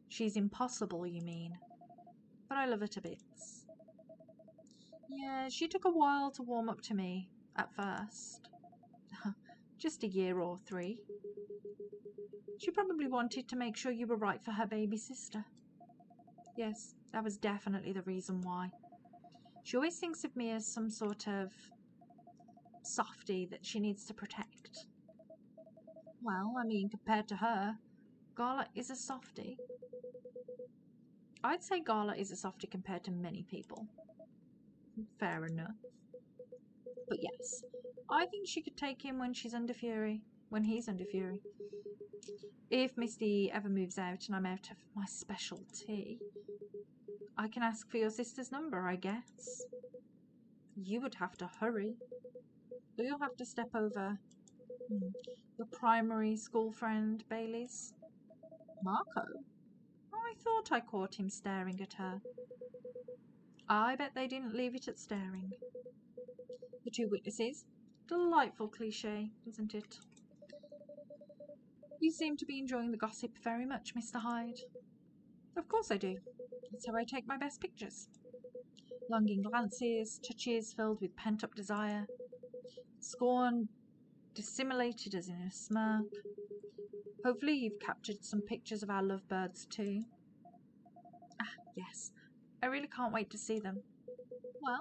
Speaker 1: She's impossible, you mean? But I love her to bits. Yeah, she took a while to warm up to me, at first. Just a year or 3. She probably wanted to make sure you were right for her baby sister. Yes, that was definitely the reason why. She always thinks of me as some sort of softie that she needs to protect. Well, I mean, compared to her, Gala is a softie. I'd say Gala is a softie compared to many people. Fair enough. But yes, I think she could take him when she's under fury, when he's under fury. If Misty ever moves out and I'm out of my specialty, I can ask for your sister's number, I guess. You would have to hurry. Or you'll have to step over your primary school friend, Bailey's. Marco? Oh, I thought I caught him staring at her. I bet they didn't leave it at staring. The 2 witnesses. Delightful cliché, isn't it? You seem to be enjoying the gossip very much, Mr. Hyde. Of course I do. That's how I take my best pictures. Longing glances, touches filled with pent-up desire. Scorn dissimulated as in a smirk. Hopefully you've captured some pictures of our lovebirds too. Ah, yes. I really can't wait to see them. Well,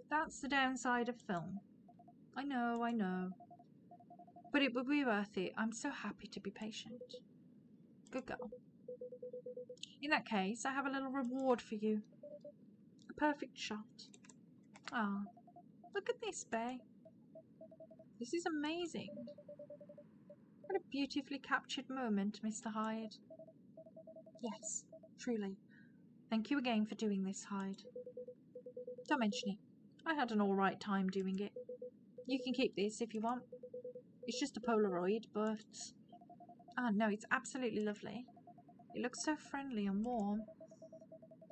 Speaker 1: that's the downside of film. I know. But it will be worth it. I'm so happy to be patient. Good girl. In that case, I have a little reward for you. A perfect shot. Ah, look at this, Bay. This is amazing. What a beautifully captured moment, Mr. Hyde. Yes, truly. Thank you again for doing this, Hyde. Don't mention it. I had an alright time doing it. You can keep this if you want. It's just a Polaroid, but... Ah, no, it's absolutely lovely. It looks so friendly and warm.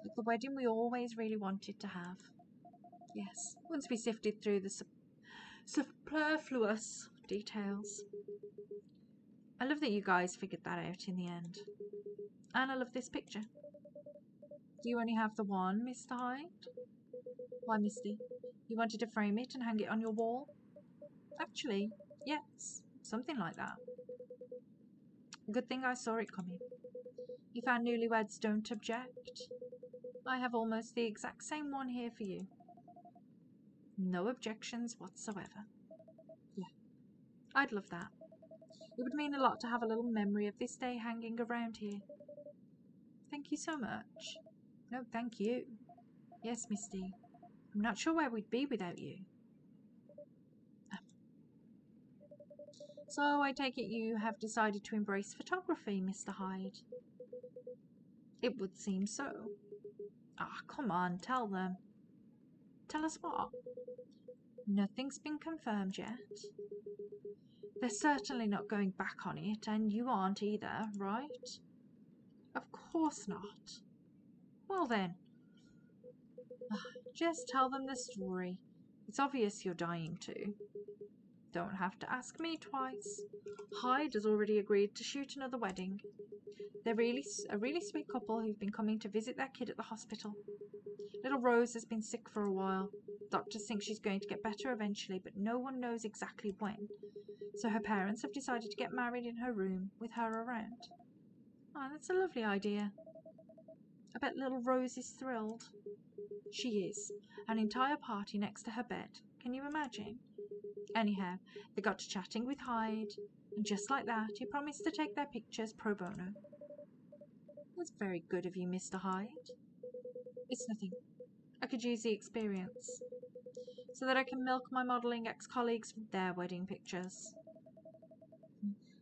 Speaker 1: Like the wedding we always really wanted to have. Yes, once we sifted through the superfluous details. I love that you guys figured that out in the end. And I love this picture. Do you only have the one, Mr. Hyde? Why, Misty, you wanted to frame it and hang it on your wall? Actually, yes, something like that. Good thing I saw it coming. If our newlyweds don't object, I have almost the exact same one here for you. No objections whatsoever. Yeah, I'd love that. It would mean a lot to have a little memory of this day hanging around here. Thank you so much. No, thank you. Yes, Misty. I'm not sure where we'd be without you. So I take it you have decided to embrace photography, Mr. Hyde. It would seem so. Ah, come on, tell them. Tell us what? Nothing's been confirmed yet. They're certainly not going back on it, and you aren't either, right? Of course not. Well then, just tell them the story. It's obvious you're dying to. Don't have to ask me twice. Hyde has already agreed to shoot another wedding. They're a really sweet couple who've been coming to visit their kid at the hospital. Little Rose has been sick for a while. Doctors think she's going to get better eventually, but no one knows exactly when. So her parents have decided to get married in her room with her around. Oh, that's a lovely idea. I bet little Rose is thrilled. She is. An entire party next to her bed. Can you imagine? Anyhow, they got to chatting with Hyde, and just like that, he promised to take their pictures pro bono. That's very good of you, Mr. Hyde. It's nothing. I could use the experience, so that I can milk my modelling ex-colleagues for their wedding pictures.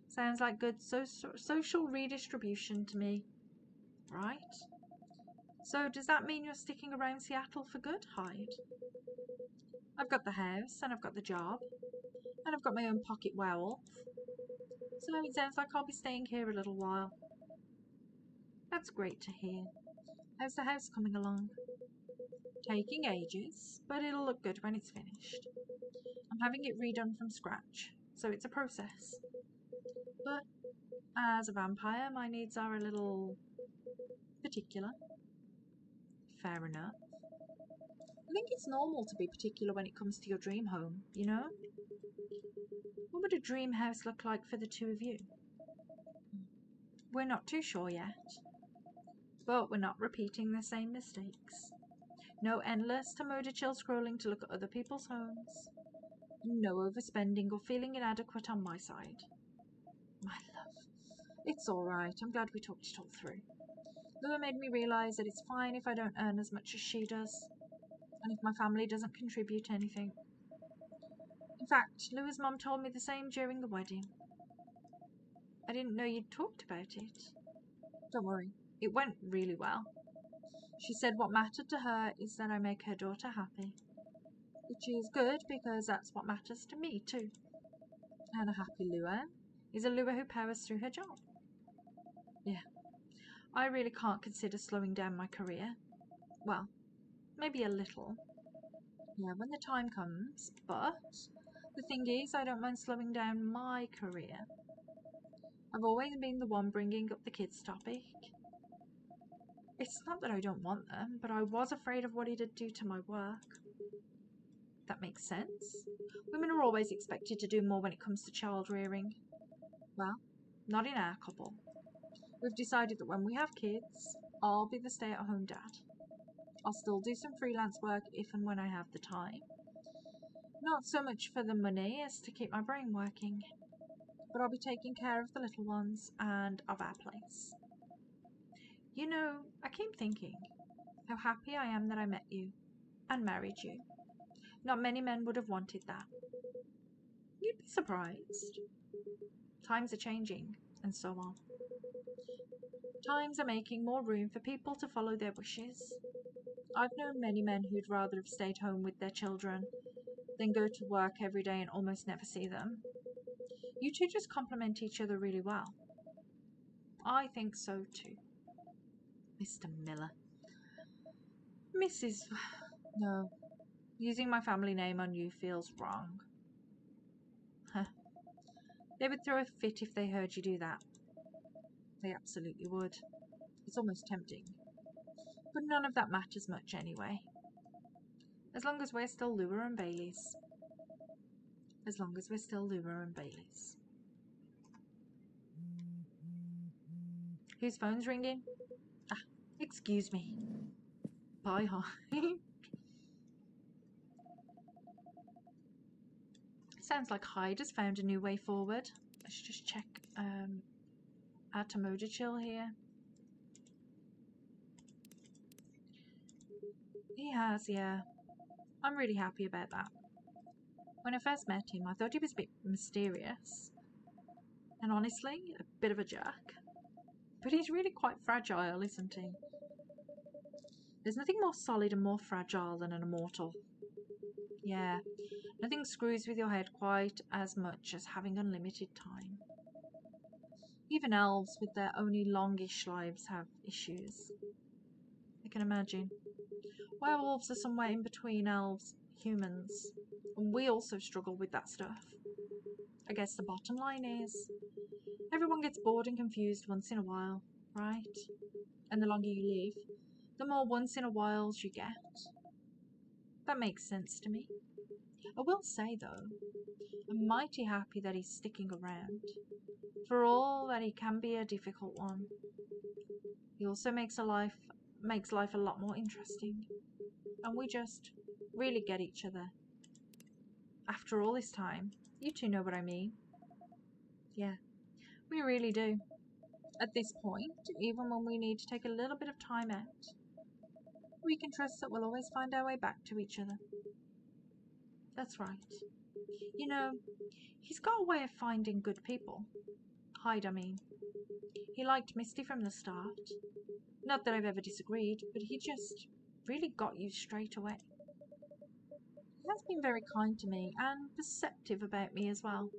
Speaker 1: Sounds like good social redistribution to me. Right? So does that mean you're sticking around Seattle for good, Hyde? I've got the house, and I've got the job, and I've got my own pocket werewolf. So it sounds like I'll be staying here a little while. That's great to hear. How's the house coming along? Taking ages, but it'll look good when it's finished. I'm having it redone from scratch, so it's a process. But as a vampire, my needs are a little particular. Fair enough. I think it's normal to be particular when it comes to your dream home, you know? What would a dream house look like for the two of you? We're not too sure yet. But we're not repeating the same mistakes. No endless Tomoda chill scrolling to look at other people's homes. No overspending or feeling inadequate on my side. My love, it's alright. I'm glad we talked it all through. Lua made me realise that it's fine if I don't earn as much as she does, and if my family doesn't contribute anything. In fact, Lua's mom told me the same during the wedding. I didn't know you'd talked about it. Don't worry, it went really well. She said what mattered to her is that I make her daughter happy. Which is good because that's what matters to me too. And a happy Lua is a Lua who powers through her job. Yeah, I really can't consider slowing down my career. Well, maybe a little. Yeah, when the time comes, but the thing is, I don't mind slowing down my career. I've always been the one bringing up the kids' topic. It's not that I don't want them, but I was afraid of what it'd do to my work. That makes sense. Women are always expected to do more when it comes to child rearing. Well, not in our couple. We've decided that when we have kids, I'll be the stay-at-home dad. I'll still do some freelance work if and when I have the time. Not so much for the money as to keep my brain working. But I'll be taking care of the little ones and of our place. You know, I keep thinking how happy I am that I met you and married you. Not many men would have wanted that. You'd be surprised. Times are changing, and so on. Times are making more room for people to follow their wishes. I've known many men who'd rather have stayed home with their children than go to work every day and almost never see them. You two just complement each other really well. I think so too. Mr. Miller. Mrs. No. Using my family name on you feels wrong. Huh. They would throw a fit if they heard you do that. They absolutely would. It's almost tempting. But none of that matters much anyway. As long as we're still Lua and Baileys. As long as we're still Lua and Baileys. Whose phone's ringing? Ah, excuse me. Bye, Hyde. Sounds like Hyde has found a new way forward. Let's just check our Tomoda chill here. He has, yeah. I'm really happy about that. When I first met him, I thought he was a bit mysterious. And honestly, a bit of a jerk. But he's really quite fragile, isn't he? There's nothing more solid and more fragile than an immortal. Yeah, nothing screws with your head quite as much as having unlimited time. Even elves with their only longish lives have issues. I can imagine. Werewolves are somewhere in between elves, humans, and we also struggle with that stuff. I guess the bottom line is, everyone gets bored and confused once in a while, right? And the longer you live, the more once in a whiles you get. That makes sense to me. I will say though, I'm mighty happy that he's sticking around. For all that he can be a difficult one, he also makes life a lot more interesting. And we just really get each other. After all this time, you two know what I mean. Yeah, we really do. At this point, even when we need to take a little bit of time out, we can trust that we'll always find our way back to each other. That's right. You know, he's got a way of finding good people. Hyde, I mean. He liked Misty from the start. Not that I've ever disagreed, but he just really got you straight away. He has been very kind to me and perceptive about me as well.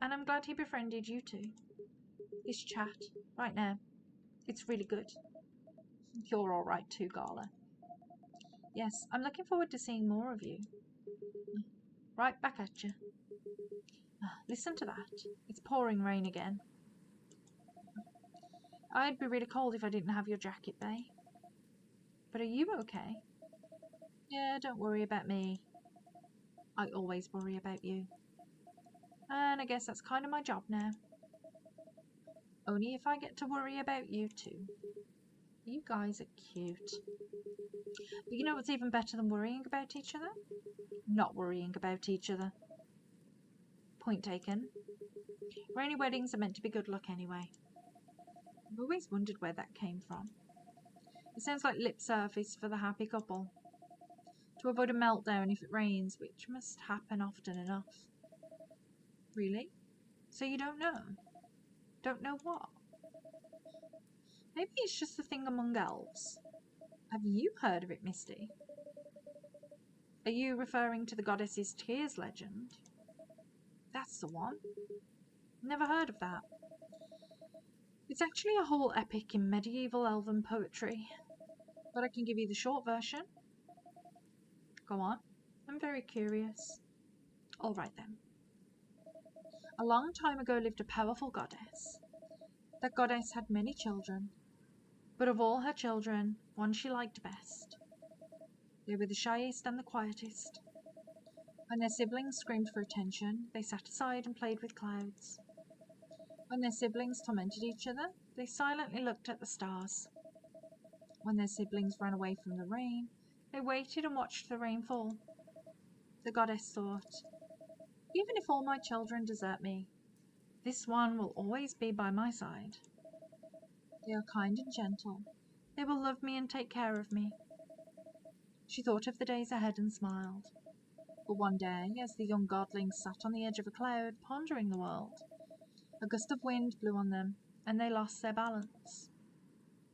Speaker 1: And I'm glad he befriended you two. This chat, right now, it's really good. You're alright too, Gala. Yes, I'm looking forward to seeing more of you. Right back at you. Listen to that. It's pouring rain again. I'd be really cold if I didn't have your jacket, bae. But are you okay? Yeah, don't worry about me. I always worry about you. And I guess that's kind of my job now. Only if I get to worry about you too. You guys are cute. But you know what's even better than worrying about each other? Not worrying about each other. Point taken. Rainy weddings are meant to be good luck anyway. I've always wondered where that came from. It sounds like lip service for the happy couple. To avoid a meltdown if it rains, which must happen often enough. Really? So you don't know? Don't know what? Maybe it's just a thing among elves. Have you heard of it, Misty? Are you referring to the goddess's tears legend? That's the one. Never heard of that. It's actually a whole epic in medieval elven poetry. But I can give you the short version. Go on. I'm very curious. All right then. A long time ago lived a powerful goddess. That goddess had many children, but of all her children, one she liked best. They were the shyest and the quietest. When their siblings screamed for attention, they sat aside and played with clouds. When their siblings tormented each other, they silently looked at the stars. When their siblings ran away from the rain, they waited and watched the rain fall. The goddess thought, even if all my children desert me, this one will always be by my side. They are kind and gentle. They will love me and take care of me. She thought of the days ahead and smiled. But one day, as the young godlings sat on the edge of a cloud, pondering the world, a gust of wind blew on them, and they lost their balance.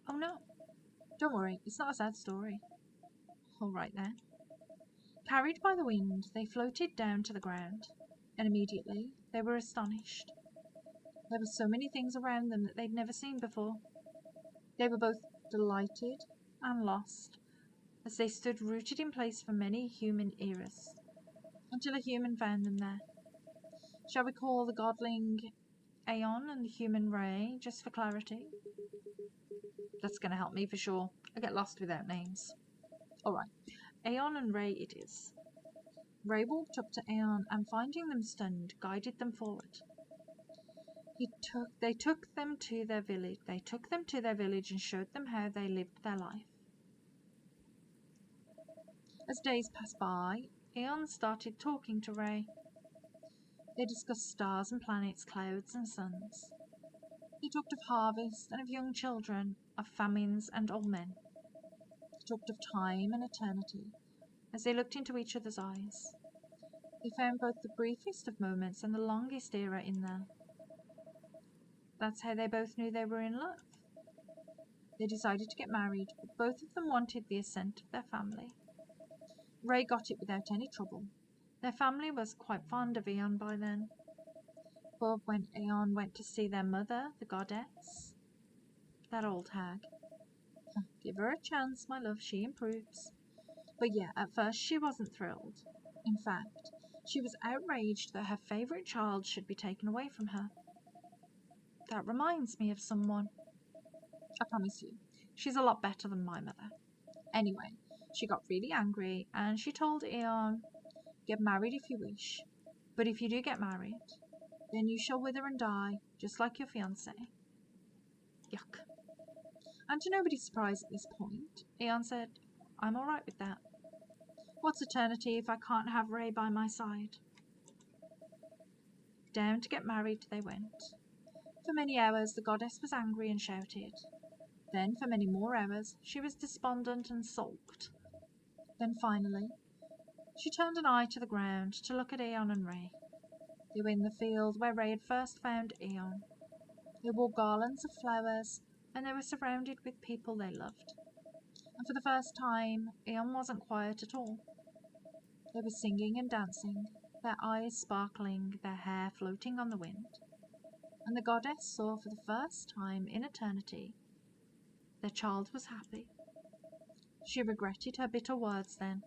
Speaker 1: Oh no, don't worry, it's not a sad story. All right then. Carried by the wind, they floated down to the ground, and immediately they were astonished. There were so many things around them that they'd never seen before. They were both delighted and lost, as they stood rooted in place for many human eras, until a human found them there. Shall we call the godling Aeon and the human Ray, just for clarity? That's going to help me for sure. I get lost without names. Alright, Aeon and Ray it is. Ray walked up to Aeon and, finding them stunned, guided them forward. They took them to their village and showed them how they lived their life. As days passed by, Aeon started talking to Ray. They discussed stars and planets, clouds and suns. They talked of harvest and of young children, of famines and old men. They talked of time and eternity. As they looked into each other's eyes, they found both the briefest of moments and the longest era in there. That's how they both knew they were in love. They decided to get married, but both of them wanted the assent of their family. Ray got it without any trouble. Their family was quite fond of Aeon by then. But when Aeon went to see their mother, the goddess, that old hag, give her a chance, my love, she improves. But yeah, at first she wasn't thrilled. In fact, she was outraged that her favourite child should be taken away from her. That reminds me of someone. I promise you, she's a lot better than my mother. Anyway, she got really angry and she told Aeon, get married if you wish, but if you do get married, then you shall wither and die, just like your fiancé. Yuck. And to nobody's surprise at this point, Aeon said, I'm alright with that. What's eternity if I can't have Ray by my side? Down to get married they went. For many hours the goddess was angry and shouted. Then for many more hours she was despondent and sulked. Then finally she turned an eye to the ground to look at Aeon and Ray. They were in the field where Ray had first found Aeon. They wore garlands of flowers and they were surrounded with people they loved. And for the first time Aeon wasn't quiet at all. They were singing and dancing, their eyes sparkling, their hair floating on the wind. And the goddess saw for the first time in eternity their child was happy. She regretted her bitter words then.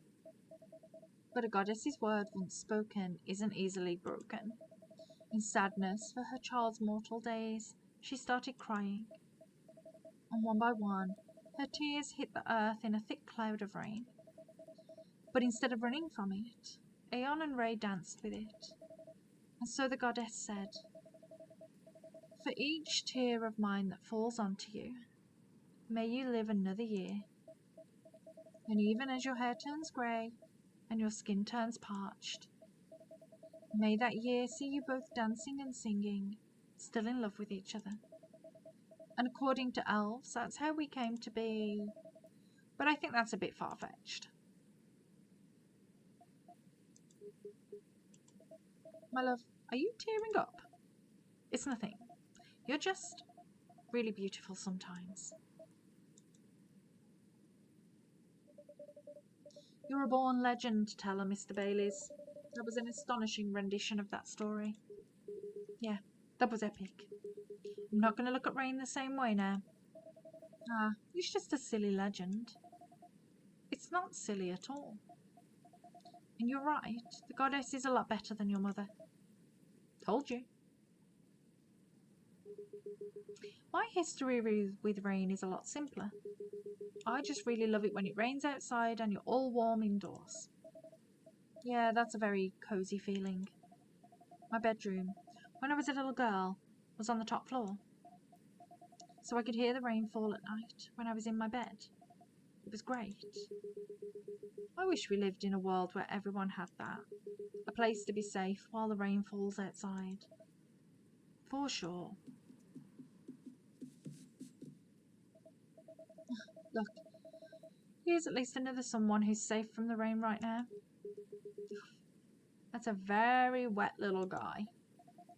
Speaker 1: But a goddess's word once spoken isn't easily broken. In sadness for her child's mortal days, she started crying. And one by one, her tears hit the earth in a thick cloud of rain. But instead of running from it, Aeon and Ray danced with it. And so the goddess said, for each tear of mine that falls onto you, may you live another year. And even as your hair turns grey and your skin turns parched, may that year see you both dancing and singing, still in love with each other. And according to elves, that's how we came to be. But I think that's a bit far-fetched. My love, are you tearing up? It's nothing. You're just really beautiful sometimes. You're a born legend teller, Mr. Bayliss. That was an astonishing rendition of that story. Yeah, that was epic. I'm not going to look at Rain the same way now. He's just a silly legend. It's not silly at all. And you're right, the goddess is a lot better than your mother. Told you. My history with rain is a lot simpler. I just really love it when it rains outside and you're all warm indoors. Yeah, that's a very cozy feeling. My bedroom, when I was a little girl, was on the top floor. So I could hear the rain fall at night when I was in my bed. It was great. I wish we lived in a world where everyone had that. A place to be safe while the rain falls outside. For sure. Look, here's at least another someone who's safe from the rain right now. That's a very wet little guy.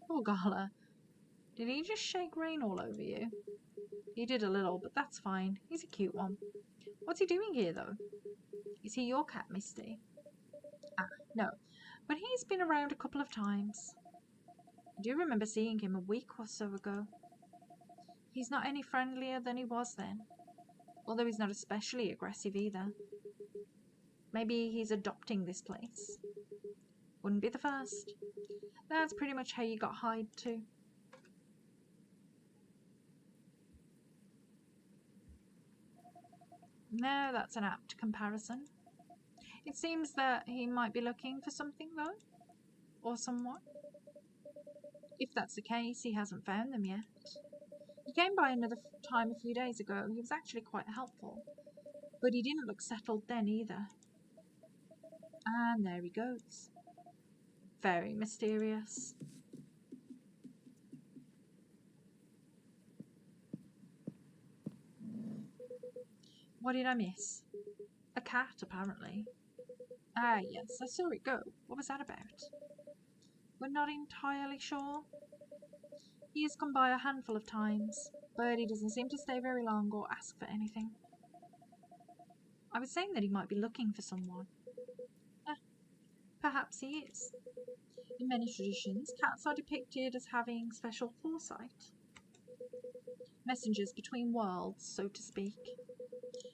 Speaker 1: Poor Gala. Did he just shake rain all over you? He did a little, but that's fine. He's a cute one. What's he doing here, though? Is he your cat, Misty? No. But he's been around a couple of times. I do remember seeing him a week or so ago. He's not any friendlier than he was then. Although he's not especially aggressive either. Maybe he's adopting this place. Wouldn't be the first. That's pretty much how you got Hyde too. No, that's an apt comparison. It seems that he might be looking for something, though. Or someone. If that's the case, he hasn't found them yet. He came by another time a few days ago. He was actually quite helpful. But he didn't look settled then either. And there he goes. Very mysterious. What did I miss? A cat, apparently. Ah, yes, I saw it go. What was that about? We're not entirely sure. He has come by a handful of times, but he doesn't seem to stay very long or ask for anything. I was saying that he might be looking for someone. Perhaps he is. In many traditions, cats are depicted as having special foresight. Messengers between worlds, so to speak.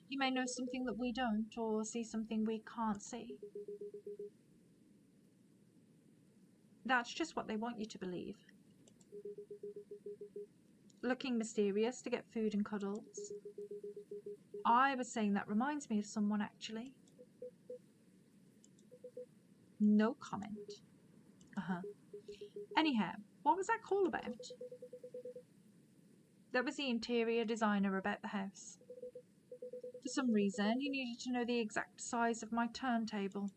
Speaker 1: He may know something that we don't, or see something we can't see. That's just what they want you to believe. Looking mysterious to get food and cuddles. I was saying that reminds me of someone, actually. No comment. Anyhow, what was that call about? That was the interior designer about the house. For some reason, he needed to know the exact size of my turntable.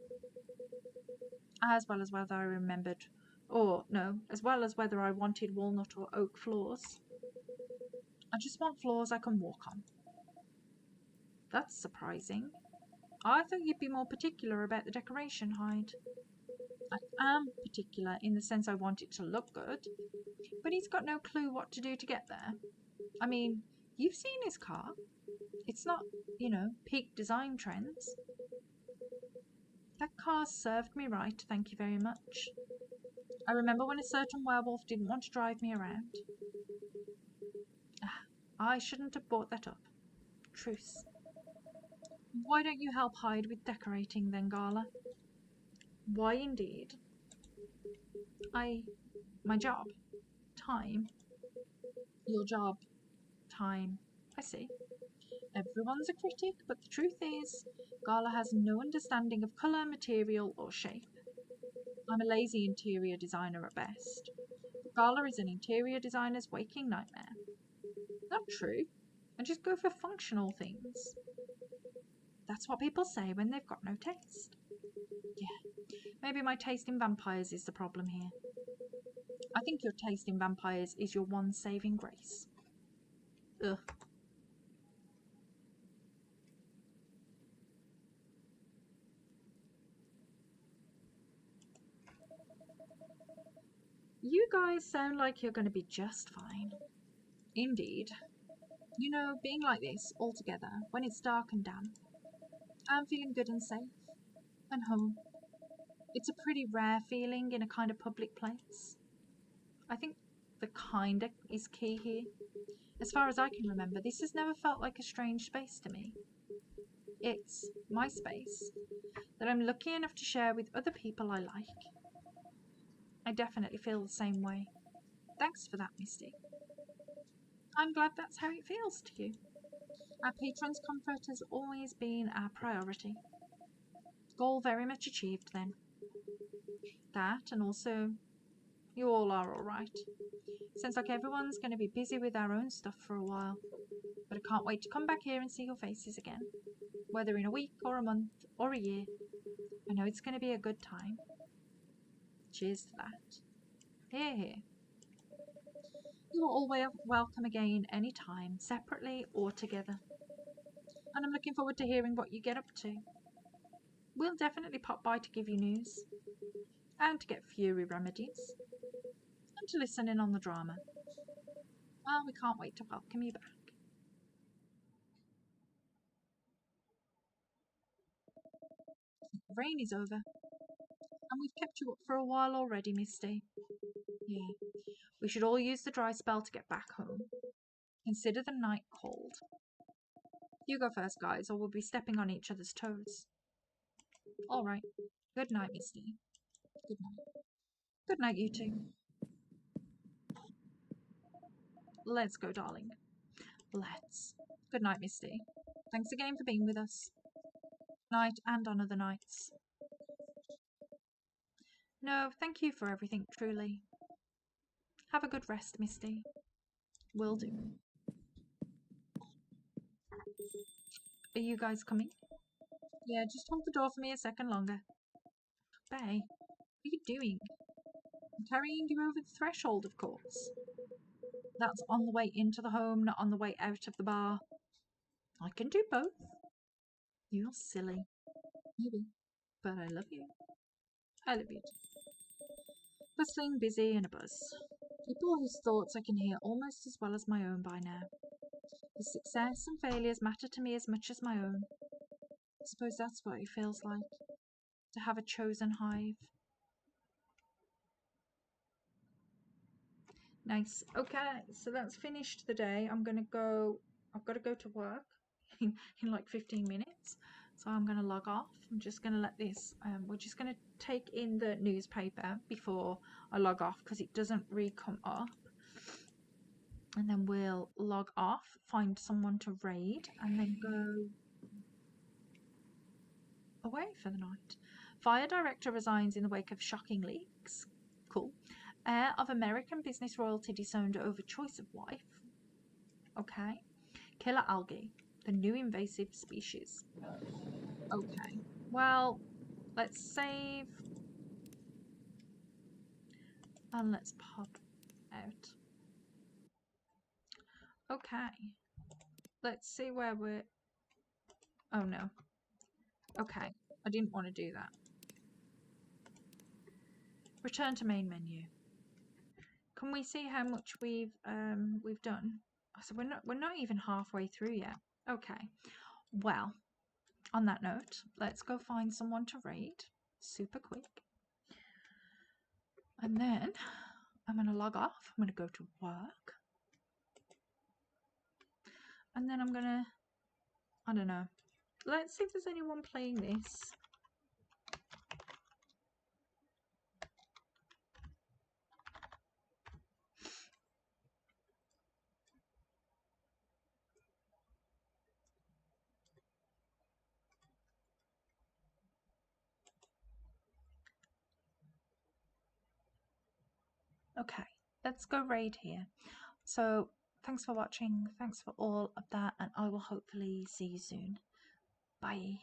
Speaker 1: As well as whether I remembered, as well as whether I wanted walnut or oak floors. I just want floors I can walk on. That's surprising. I thought you'd be more particular about the decoration, Hyde. I am particular in the sense I want it to look good, but he's got no clue what to do to get there. I mean, you've seen his car. It's not, peak design trends. That car served me right, thank you very much. I remember when a certain werewolf didn't want to drive me around. I shouldn't have brought that up. Truce. Why don't you help Hyde with decorating then, Gala? Why indeed? My job. Time. Your job. Time. I see. Everyone's a critic, but the truth is, Gala has no understanding of colour, material, or shape. I'm a lazy interior designer at best. Gala is an interior designer's waking nightmare. Not true. I just go for functional things. That's what people say when they've got no taste. Yeah, maybe my taste in vampires is the problem here. I think your taste in vampires is your one saving grace. Ugh. You guys sound like you're going to be just fine. Indeed. Being like this, all together, when it's dark and damp, I'm feeling good and safe. And home. It's a pretty rare feeling in a kind of public place. I think the kinda is key here. As far as I can remember, this has never felt like a strange space to me. It's my space that I'm lucky enough to share with other people I like. I definitely feel the same way. Thanks for that, Misty. I'm glad that's how it feels to you. Our patrons' comfort has always been our priority. Goal very much achieved then. That, and also, you all are alright. Sounds like everyone's going to be busy with our own stuff for a while. But I can't wait to come back here and see your faces again. Whether in a week or a month or a year. I know it's going to be a good time. Cheers to that. Hear, hear. You are all welcome again any time, separately or together. And I'm looking forward to hearing what you get up to. We'll definitely pop by to give you news. And to get fury remedies. And to listen in on the drama. Well, we can't wait to welcome you back. The rain is over. And we've kept you up for a while already, Misty. Yeah. We should all use the dry spell to get back home. Consider the night cold. You go first, guys, or we'll be stepping on each other's toes. All right. Good night, Misty. Good night. Good night, you two. Let's go, darling. Let's. Good night, Misty. Thanks again for being with us. Night and on other nights. No, thank you for everything, truly. Have a good rest, Misty. Will do. Are you guys coming? Yeah, just hold the door for me a second longer. Bay, what are you doing? I'm carrying you over the threshold, of course. That's on the way into the home, not on the way out of the bar. I can do both. You're silly. Maybe. But I love you. I love you too. Bustling, busy, and a buzz. People whose thoughts I can hear almost as well as my own by now. His success and failures matter to me as much as my own. I suppose that's what it feels like, to have a chosen hive. Nice. Okay, so that's finished the day. I've got to go to work in like 15 minutes. So I'm going to log off. I'm just going to let this, we're just going to take in the newspaper before I log off because it doesn't re-come up. And then we'll log off, find someone to raid, and then go away for the night. Fire director resigns in the wake of shocking leaks. Cool. Heir of American business royalty disowned over choice of wife. Okay. Killer algae, the new invasive species. Okay. Well, let's save and let's pop out. Okay. Let's see where we're... Oh no. Okay. I didn't want to do that. Return to main menu. Can we see how much we've done? So we're not even halfway through yet. Okay. Well, on that note, let's go find someone to raid super quick. And then I'm going to log off. I'm going to go to work. And then I'm going to, I don't know. Let's see if there's anyone playing this. Okay, let's go raid here. So thanks for watching. Thanks for all of that. And I will hopefully see you soon. Bye.